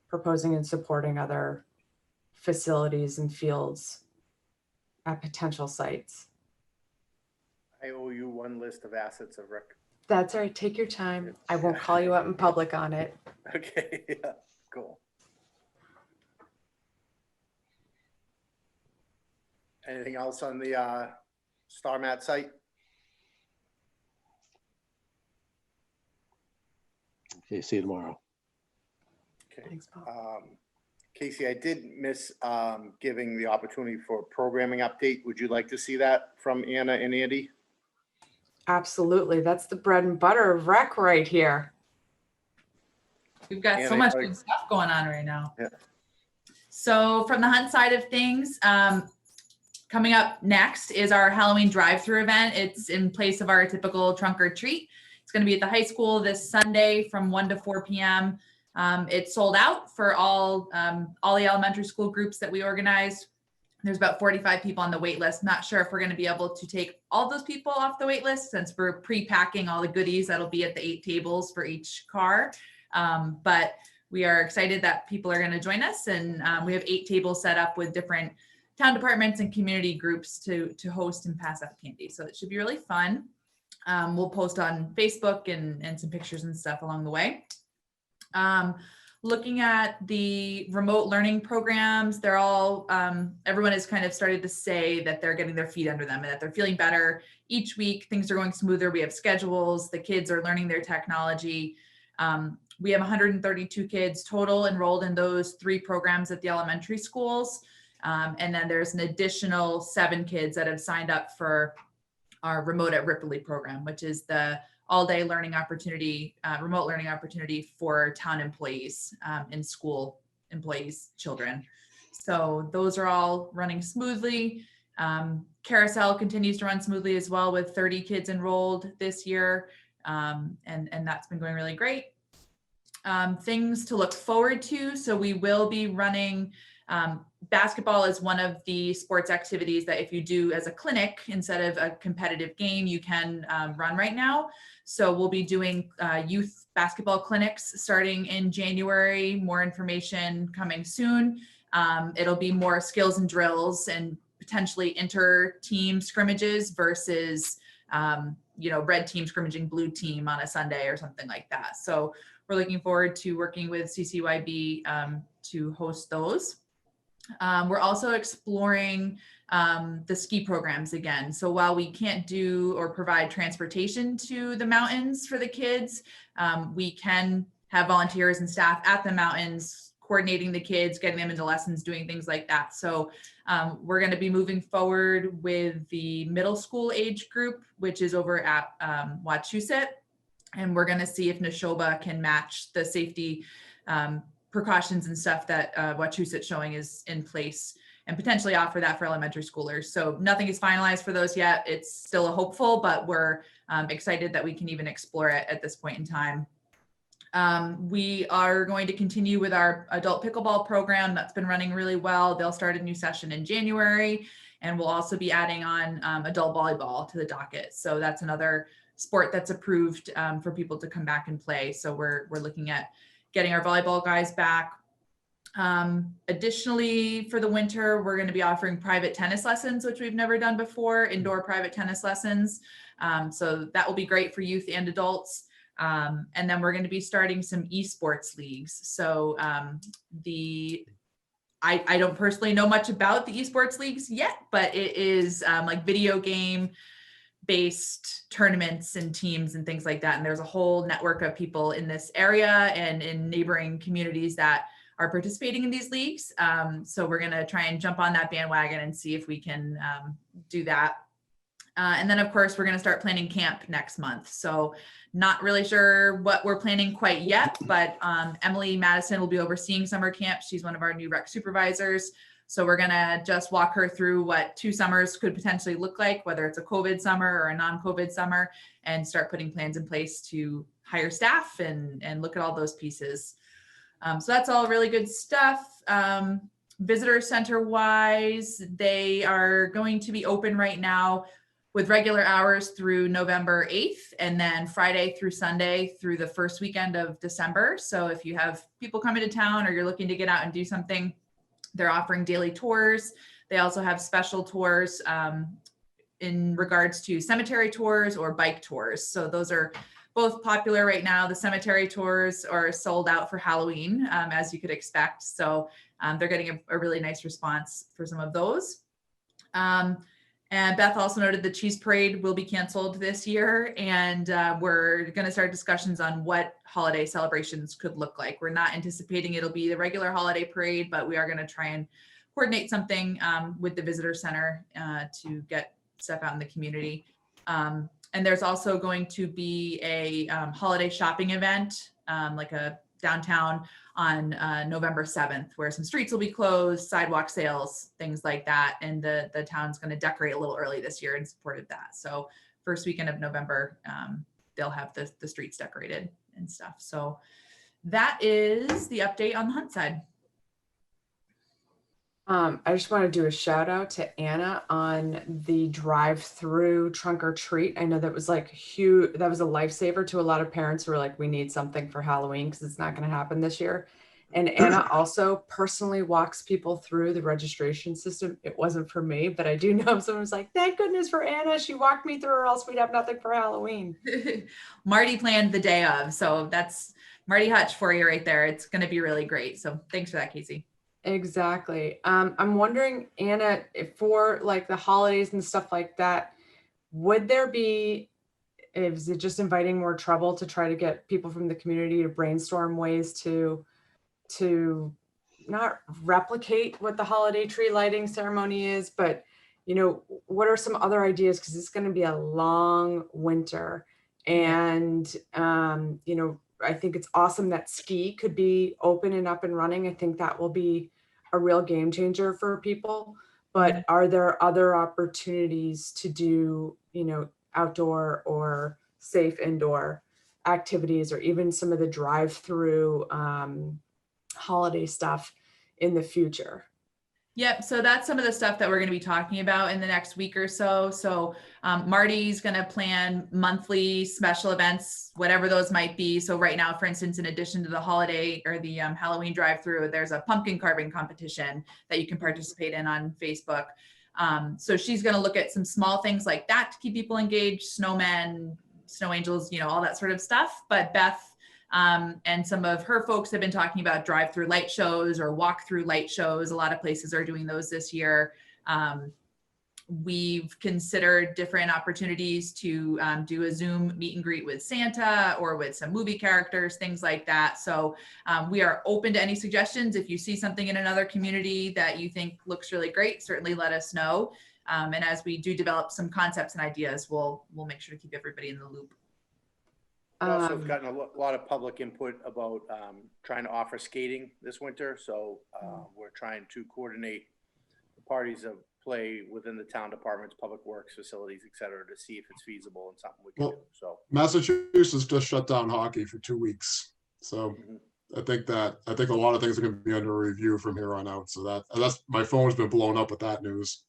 proposing and supporting other facilities and fields at potential sites. I owe you one list of assets of rec. That's all right. Take your time. I won't call you out in public on it. Okay, yeah, cool. Anything else on the Star Mat site? Okay, see you tomorrow. Okay. Thanks, Paul. Casey, I did miss giving the opportunity for a programming update. Would you like to see that from Anna and Andy? Absolutely. That's the bread and butter of rec right here. We've got so Anna, much good stuff going on right now. Yeah. So from the Hunt side of things, coming up next is our Halloween drive-through event. It's in place of our typical trunk or treat. It's going to be at the high school this Sunday from 1 to 4 p.m. It's sold out for all the elementary school groups that we organized. There's about 45 people on the wait list. Not sure if we're going to be able to take all those people off the wait list since we're pre-packing all the goodies that'll be at the 8 tables for each car. But we are excited that people are going to join us, and we have 8 tables set up with different town departments and community groups to host and pass out candy. So it should be really fun. We'll post on Facebook and some pictures and stuff along the way. Looking at the remote learning programs, they're all, everyone has kind of started to say that they're getting their feet under them and that they're feeling better each week. Things are going smoother. We have schedules. The kids are learning their technology. We have 132 kids total enrolled in those 3 programs at the elementary schools. And then there's an additional 7 kids that have signed up for our Remote at Ripley program, which is the all-day learning opportunity, remote learning opportunity for town employees and school employees' children. So those are all running smoothly. Carousel continues to run smoothly as well with 30 kids enrolled this year. And that's been going really great. Things to look forward to. So we will be running basketball is one of the sports activities that if you do as a clinic instead of a competitive game, you can run right now. So we'll be doing youth basketball clinics starting in January. More information coming soon. It'll be more skills and drills and potentially inter-team scrimmages versus red team scrimmaging blue team on a Sunday or something like that. So we're looking forward to working with CCYB to host those. We're also exploring the ski programs again. So while we can't do or provide transportation to the mountains for the kids, we can have volunteers and staff at the mountains coordinating the kids, getting them into lessons, doing things like that. So we're going to be moving forward with the middle school age group, which is over at Wachusett. And we're going to see if Neshoba can match the safety precautions and stuff that Wachusett showing is in place and potentially offer that for elementary schoolers. So nothing is finalized for those yet. It's still a hopeful, but we're excited that we can even explore it at this point in time. We are going to continue with our adult pickleball program that's been running really well. They'll start a new session in January, and we'll also be adding on adult volleyball to the docket. So that's another sport that's approved for people to come back and play. So we're looking at getting our volleyball guys back. Additionally, for the winter, we're going to be offering private tennis lessons, which we've never done before, indoor private tennis lessons. So that will be great for youth and adults. And then we're going to be starting some esports leagues. So I don't personally know much about the esports leagues yet, but it is like video game based tournaments and teams and things like that. And there's a whole network of people in this area and in neighboring communities that are participating in these leagues. So we're going to try and jump on that bandwagon and see if we can do that. And then of course, we're going to start planning camp next month. So not really sure what we're planning quite yet, but Emily Madison will be overseeing summer camp. She's one of our new rec supervisors. So we're going to just walk her through what 2 summers could potentially look like, whether it's a COVID summer or a non-COVID summer, and start putting plans in place to hire staff and look at all those pieces. So that's all really good stuff. Visitor center wise, they are going to be open right now with regular hours through November 8th, and then Friday through Sunday through the first weekend of December. So if you have people coming to town or you're looking to get out and do something, they're offering daily tours. They also have special tours in regards to cemetery tours or bike tours. So those are both popular right now. The cemetery tours are sold out for Halloween, as you could expect. So they're getting a really nice response for some of those. And Beth also noted the cheese parade will be canceled this year, and we're going to start discussions on what holiday celebrations could look like. We're not anticipating it'll be the regular holiday parade, but we are going to try and coordinate something with the visitor center to get stuff out in the community. And there's also going to be a holiday shopping event, like a downtown on November 7th, where some streets will be closed, sidewalk sales, things like that. And the town's going to decorate a little early this year in support of that. So first weekend of November, they'll have the streets decorated and stuff. So that is the update on the hunt side. I just want to do a shout out to Anna on the drive-through trunk or treat. I know that was like huge. That was a lifesaver to a lot of parents who were like, we need something for Halloween because it's not going to happen this year. And Anna also personally walks people through the registration system. It wasn't for me, but I do know someone was like, thank goodness for Anna. She walked me through, or else we'd have nothing for Halloween. Marty planned the day of. So that's Marty Hutch for you right there. It's going to be really great. So thanks for that, Casey. Exactly. I'm wondering, Anna, if for like the holidays and stuff like that, would there be, is it just inviting more trouble to try to get people from the community to brainstorm ways to not replicate what the holiday tree lighting ceremony is, but you know, what are some other ideas? Because it's going to be a long winter, and you know, I think it's awesome that ski could be open and up and running. I think that will be a real game changer for people. But are there other opportunities to do, you know, outdoor or safe indoor activities, or even some of the drive-through holiday stuff in the future? Yep. So that's some of the stuff that we're going to be talking about in the next week or so. So Marty's going to plan monthly special events, whatever those might be. So right now, for instance, in addition to the holiday or the Halloween drive-through, there's a pumpkin carving competition that you can participate in on Facebook. So she's going to look at some small things like that to keep people engaged, snowmen, snow angels, you know, all that sort of stuff. But Beth and some of her folks have been talking about drive-through light shows or walk-through light shows. A lot of places are doing those this year. We've considered different opportunities to do a Zoom meet and greet with Santa or with some movie characters, things like that. So we are open to any suggestions. If you see something in another community that you think looks really great, certainly let us know. And as we do develop some concepts and ideas, we'll make sure to keep everybody in the loop. We also have gotten a lot of public input about trying to offer skating this winter. So we're trying to coordinate parties of play within the town departments, public works, facilities, et cetera, to see if it's feasible and something we can do. So Massachusetts just shut down hockey for 2 weeks. So I think a lot of things are going to be under review from here on out. So that's my phone's been blown up with that news.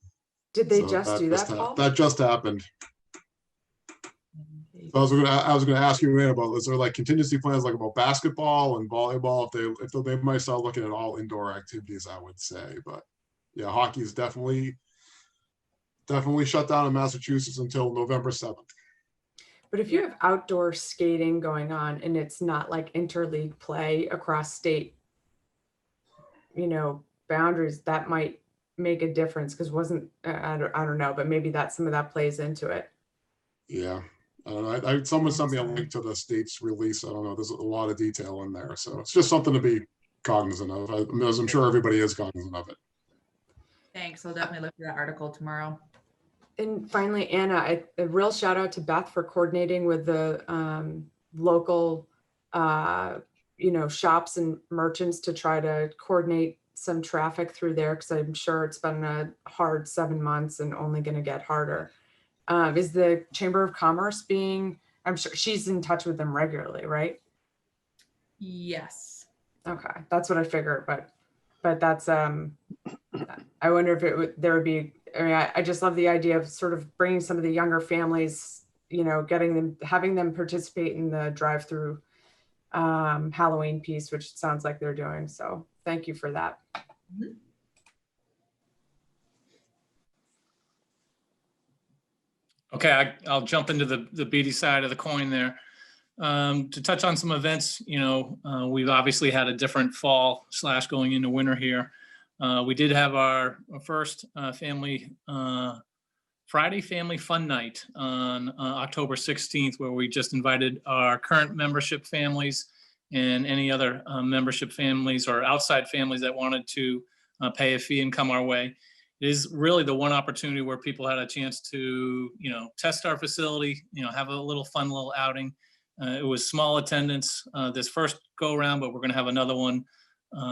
Did they So just do that, Paul? That just happened. So I was gonna ask you, Ann, about, is there like contingency plans like about basketball and volleyball? If they might start looking at all indoor activities, I would say. But yeah, hockey is definitely shut down in Massachusetts until November 7th. But if you have outdoor skating going on and it's not like interleague play across state, boundaries, that might make a difference, because I don't know, but maybe some of that plays into it. Yeah. I don't know. Someone sent me a link to the state's release. I don't know. There's a lot of detail in there. So it's just something to be cognizant of, as I'm sure everybody is cognizant of it. Thanks. I'll definitely look for that article tomorrow. And finally, Anna, a real shout out to Beth for coordinating with the local, shops and merchants to try to coordinate some traffic through there, because I'm sure it's been a hard 7 months and only going to get harder. Is the Chamber of Commerce I'm sure she's in touch with them regularly, right? Yes. Okay, that's what I figured, but that's, I wonder if there would be, I just love the idea of sort of bringing some of the younger families, having them participate in the drive-through Halloween piece, which it sounds like they're doing. So thank you for that. Mm-hmm. Okay, I'll jump into the beady side of the coin there. To touch on some events, we've obviously had a different fall / going into winter here. We did have our first Friday family fun night on October 16th, where we just invited our current membership families and any other membership families or outside families that wanted to pay a fee and come our way. It is really the one opportunity where people had a chance to, test our facility, have a little fun little outing. It was small attendance this first go around, but we're going to have another one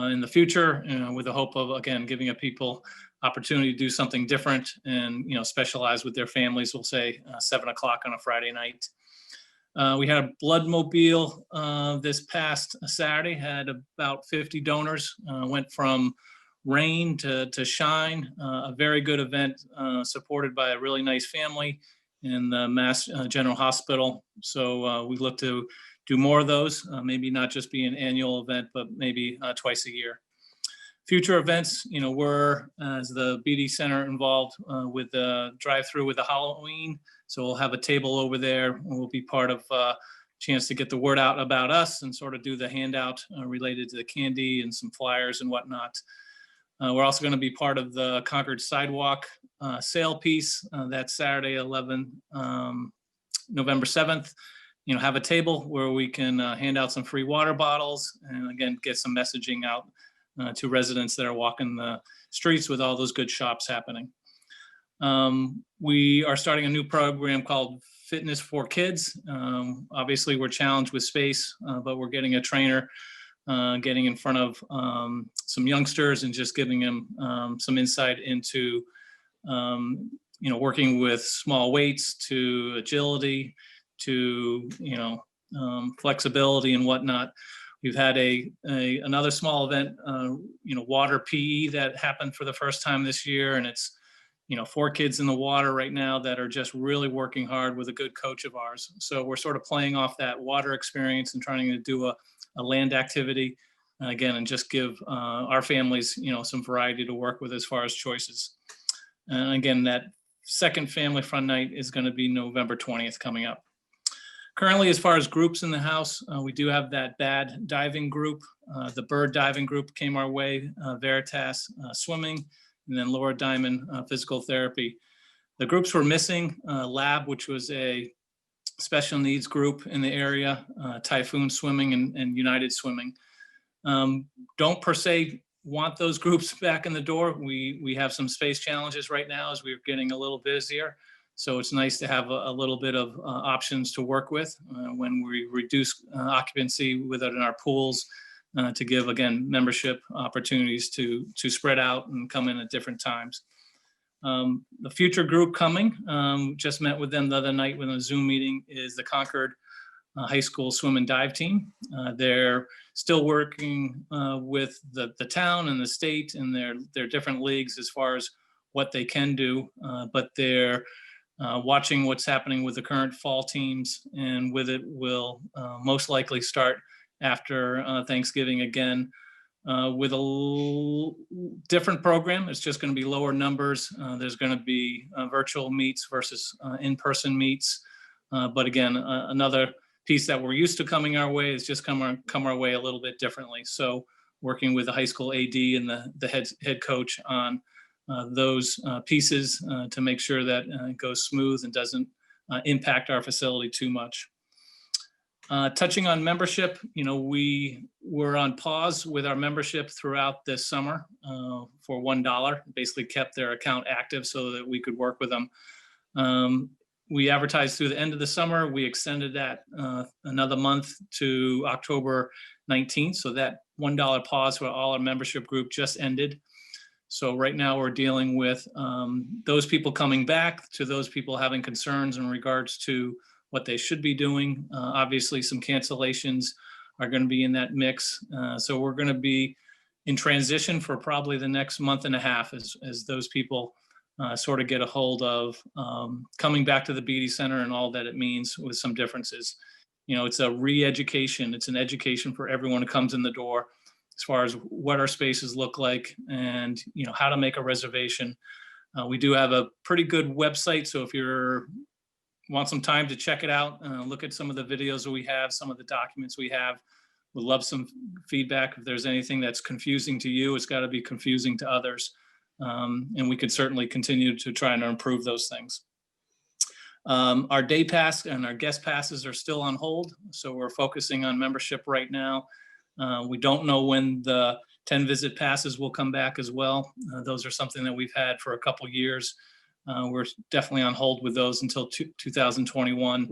in the future, with the hope of, again, giving people opportunity to do something different and, specialize with their families. We'll say 7 o'clock on a Friday night. We had a blood mobile this past Saturday, had about 50 donors, went from rain to shine, a very good event supported by a really nice family in the Mass General Hospital. So we look to do more of those, maybe not just be an annual event, but maybe twice a year. Future events, we're, as the BD Center, involved with the drive-through with the Halloween. So we'll have a table over there, and we'll be part of a chance to get the word out about us and sort of do the handout related to the candy and some flyers and whatnot. We're also going to be part of the Concord sidewalk sale piece that Saturday, November 7th. Have a table where we can hand out some free water bottles and, again, get some messaging out to residents that are walking the streets with all those good shops happening. We are starting a new program called Fitness for Kids. Obviously, we're challenged with space, but we're getting a trainer, getting in front of some youngsters and just giving them some insight into, working with small weights to agility to, flexibility and whatnot. We've had another small event, water PE that happened for the first time this year. And it's, 4 kids in the water right now that are just really working hard with a good coach of ours. So we're sort of playing off that water experience and trying to do a land activity again, and just give our families, some variety to work with as far as choices. And again, that second family fun night is going to be November 20th coming up. Currently, as far as groups in the house, we do have that bad diving group. The bird diving group came our way, Veritas swimming, and then Laura Diamond physical therapy. The groups were missing Lab, which was a special needs group in the area, Typhoon Swimming and United Swimming. Don't per se want those groups back in the door. We have some space challenges right now as we're getting a little busier. So it's nice to have a little bit of options to work with when we reduce occupancy within our pools to give, again, membership opportunities to spread out and come in at different times. The future group coming, just met with them the other night with a Zoom meeting, is the Concord High School swim and dive team. They're still working with the town and the state and their different leagues as far as what they can do, but they're watching what's happening with the current fall teams, and with it will most likely start after Thanksgiving again with a different program. It's just going to be lower numbers. There's going to be virtual meets versus in-person meets. But again, another piece that we're used to coming our way is just come our way a little bit differently. So working with the high school AD and the head coach on those pieces to make sure that it goes smooth and doesn't impact our facility too much. Touching on membership, we were on pause with our membership throughout this summer for $1. Basically kept their account active so that we could work with them. We advertised through the end of the summer. We extended that another month to October 19th. So that $1 pause for all our membership group just ended. So right now we're dealing with those people coming back to those people having concerns in regards to what they should be doing. Obviously, some cancellations are going to be in that mix. So we're going to be in transition for probably the next month and a half as those people sort of get a hold of coming back to the BD Center and all that it means, with some differences. It's a re-education. It's an education for everyone who comes in the door as far as what our spaces look like and how to make a reservation. We do have a pretty good website, so if you want some time to check it out, look at some of the videos that we have, some of the documents we have. We'd love some feedback. If there's anything that's confusing to you, it's got to be confusing to others. And we could certainly continue to try and improve those things. Our day pass and our guest passes are still on hold, so we're focusing on membership right now. We don't know when the 10 visit passes will come back as well. Those are something that we've had for a couple years. We're definitely on hold with those until 2021,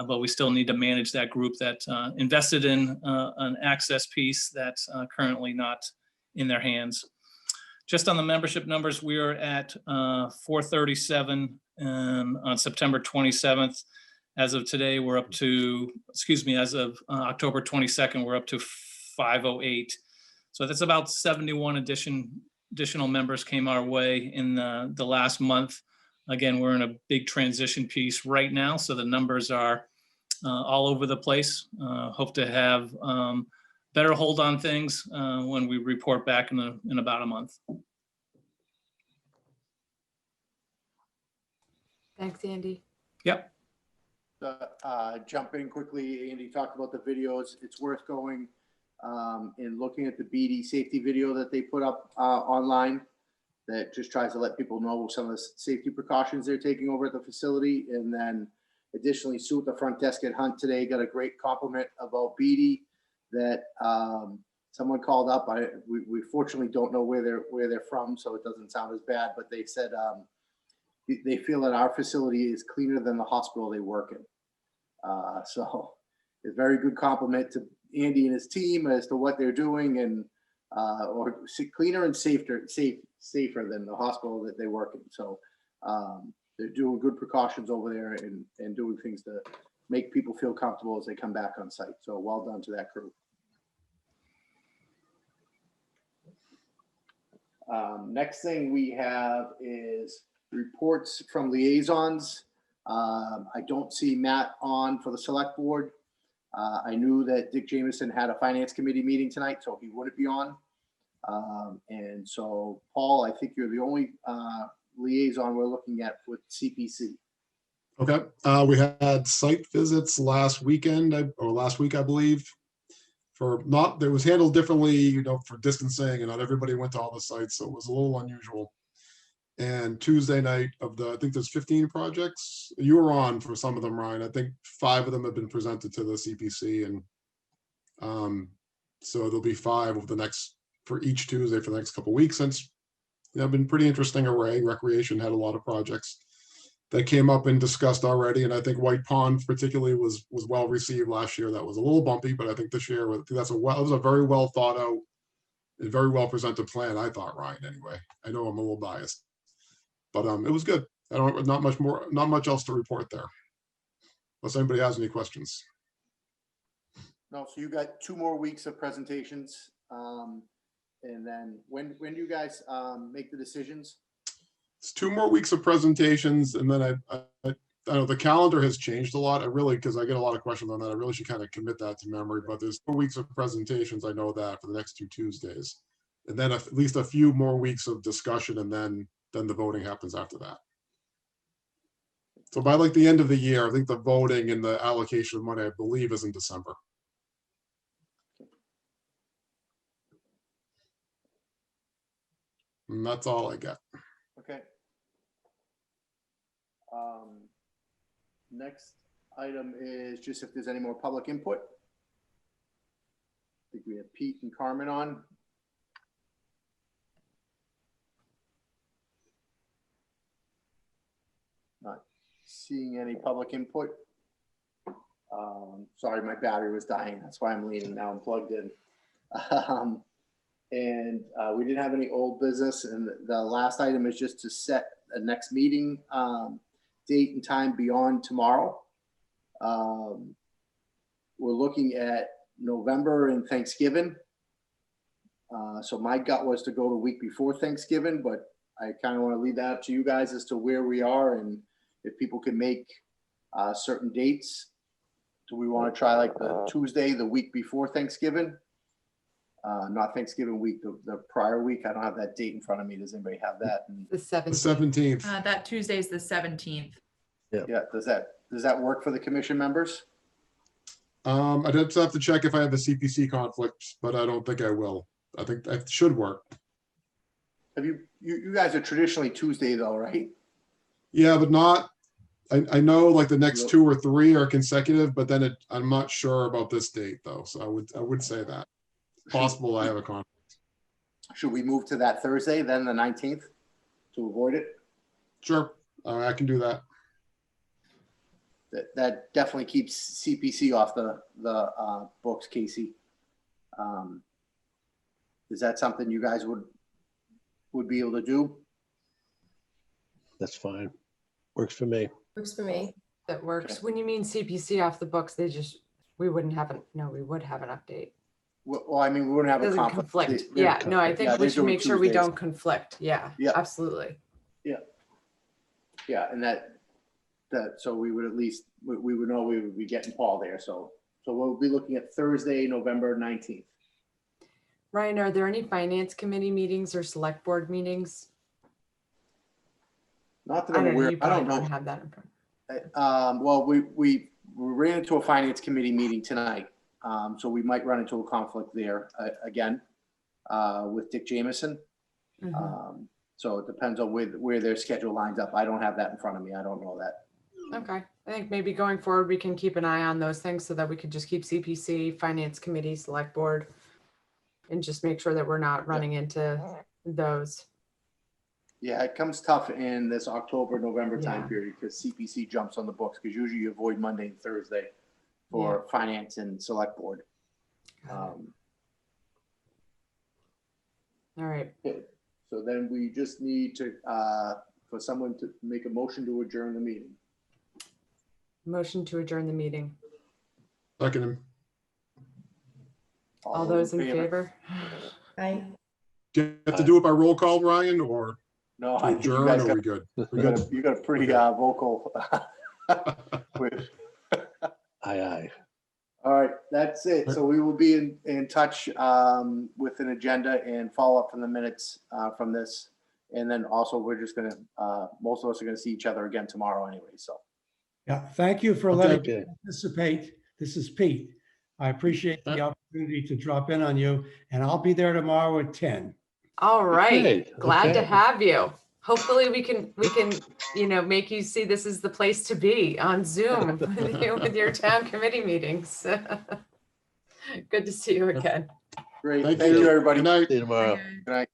but we still need to manage that group that invested in an access piece that's currently not in their hands. Just on the membership numbers, we are at 437 on September 27th. As of today, we're up to, as of October 22nd, we're up to 508. So that's about 71 additional members came our way in the last month. Again, we're in a big transition piece right now, so the numbers are all over the place. Hope to have better hold on things when we report back in about a month. Thanks, Andy. Yep. Jump in quickly. Andy talked about the videos. It's worth going and looking at the BD safety video that they put up online that just tries to let people know some of the safety precautions they're taking over at the facility. And then additionally, Sue at the front desk at Hunt today got a great compliment about BD that someone called up. We fortunately don't know where they're from, so it doesn't sound as bad, but they said they feel that our facility is cleaner than the hospital they work in. So it's a very good compliment to Andy and his team as to what they're doing, and or cleaner and safer than the hospital that they work in. So they're doing good precautions over there and doing things to make people feel comfortable as they come back on site. So well done to that crew. Next thing we have is reports from liaisons. I don't see Matt on for the select board. I knew that Dick Jameson had a finance committee meeting tonight, so he wouldn't be on. And so, Paul, I think you're the only liaison we're looking at with CPC. Okay, we had site visits last weekend or last week, I believe. It was handled differently, for distancing, and not everybody went to all the sites, so it was a little unusual. And Tuesday night I think there's 15 projects. You were on for some of them, Ryan. I think 5 of them have been presented to the CPC, and so there'll be 5 for each Tuesday for the next couple of weeks. Since been pretty interesting array. Recreation had a lot of projects that came up and discussed already, and I think White Pond particularly was well received last year. That was a little bumpy, but I think this year it was a very well thought out and very well presented plan. I thought, Ryan, anyway. I know I'm a little biased. But it was good. Not much else to report there. Unless anybody has any questions. No, so you got 2 more weeks of presentations. And then when do you guys make the decisions? It's 2 more weeks of presentations, and then I know the calendar has changed a lot. Because I get a lot of questions on that. I really should kind of commit that to memory. But there's 4 weeks of presentations. I know that for the next 2 Tuesdays, and then at least a few more weeks of discussion, and then the voting happens after that. So by like the end of the year, I think the voting and the allocation of money, I believe, is in December. And that's all I got. Okay. Next item is just if there's any more public input. I think we have Pete and Carmen on. Not seeing any public input. Sorry, my battery was dying. That's why I'm leaning now. I'm plugged in. And we didn't have any old business. And the last item is just to set a next meeting date and time beyond tomorrow. We're looking at November and Thanksgiving. So my gut was to go the week before Thanksgiving, but I kind of want to leave that up to you guys as to where we are and if people can make certain dates. Do we want to try like the Tuesday, the week before Thanksgiving? Not Thanksgiving week, the prior week. I don't have that date in front of me. Does anybody have that? And, The The 17th. 17th. That Tuesday is the 17th. yeah, does that work for the commission members? I'd just have to check if I have a CPC conflict, but I don't think I will. I think that should work. Have you guys are traditionally Tuesday though, right? Yeah, but not, I know like the next 2 or 3 are consecutive, but then I'm not sure about this date though. So I would say that. Possible I have a conflict. Should we move to that Thursday, then the 19th to avoid it? Sure, I can do that. That definitely keeps CPC off the books, Casey. Is that something you guys would be able to do? That's fine. Works for me. Works for me. That works. When you mean CPC off the books, we would have an update. Well, I mean, we wouldn't have a Doesn't conflict. conflict. Yeah, no, I think we should make sure we don't conflict. Yeah, Yeah. absolutely. Yeah, and so we would at least, we would know we would be getting Paul there. So we'll be looking at Thursday, November 19th. Ryan, are there any finance committee meetings or select board meetings? Not that I I'm don't know. aware, You I don't probably know. don't have that in front. Well, we ran into a finance committee meeting tonight. So we might run into a conflict there again with Dick Jameson. Mhm. So it depends on where their schedule lines up. I don't have that in front of me. I don't know that. Okay, I think maybe going forward, we can keep an eye on those things so that we could just keep CPC, finance committee, select board, and just make sure that we're not running into those. Yeah, it comes tough in this October, November time Yeah. period because CPC jumps on the books because usually you avoid Monday and Thursday for finance and select board. All right, So then we just need to, for someone to make a motion to adjourn the meeting. motion to adjourn the meeting. Second him. All those in favor? Right. Do you have to do it by roll call, Ryan, or No, to I think you adjourn? guys Or got, we good? We you good? got a pretty vocal. with- Aye. All right, that's it. So we will be in touch with an agenda and follow up from the minutes from this. And then also we're just gonna, most of us are gonna see each other again tomorrow anyway, so. Yeah, thank you for Okay. letting me Okay. participate. This is Pete. I appreciate the opportunity to drop in on you, and I'll be there tomorrow at 10. All right, Okay, glad to okay. have you. Hopefully we can, make you see this is the place to be on Zoom with your town committee meetings. Good to see you again. Great, Thank thank you, you. everybody. Good night. See you tomorrow. Good night.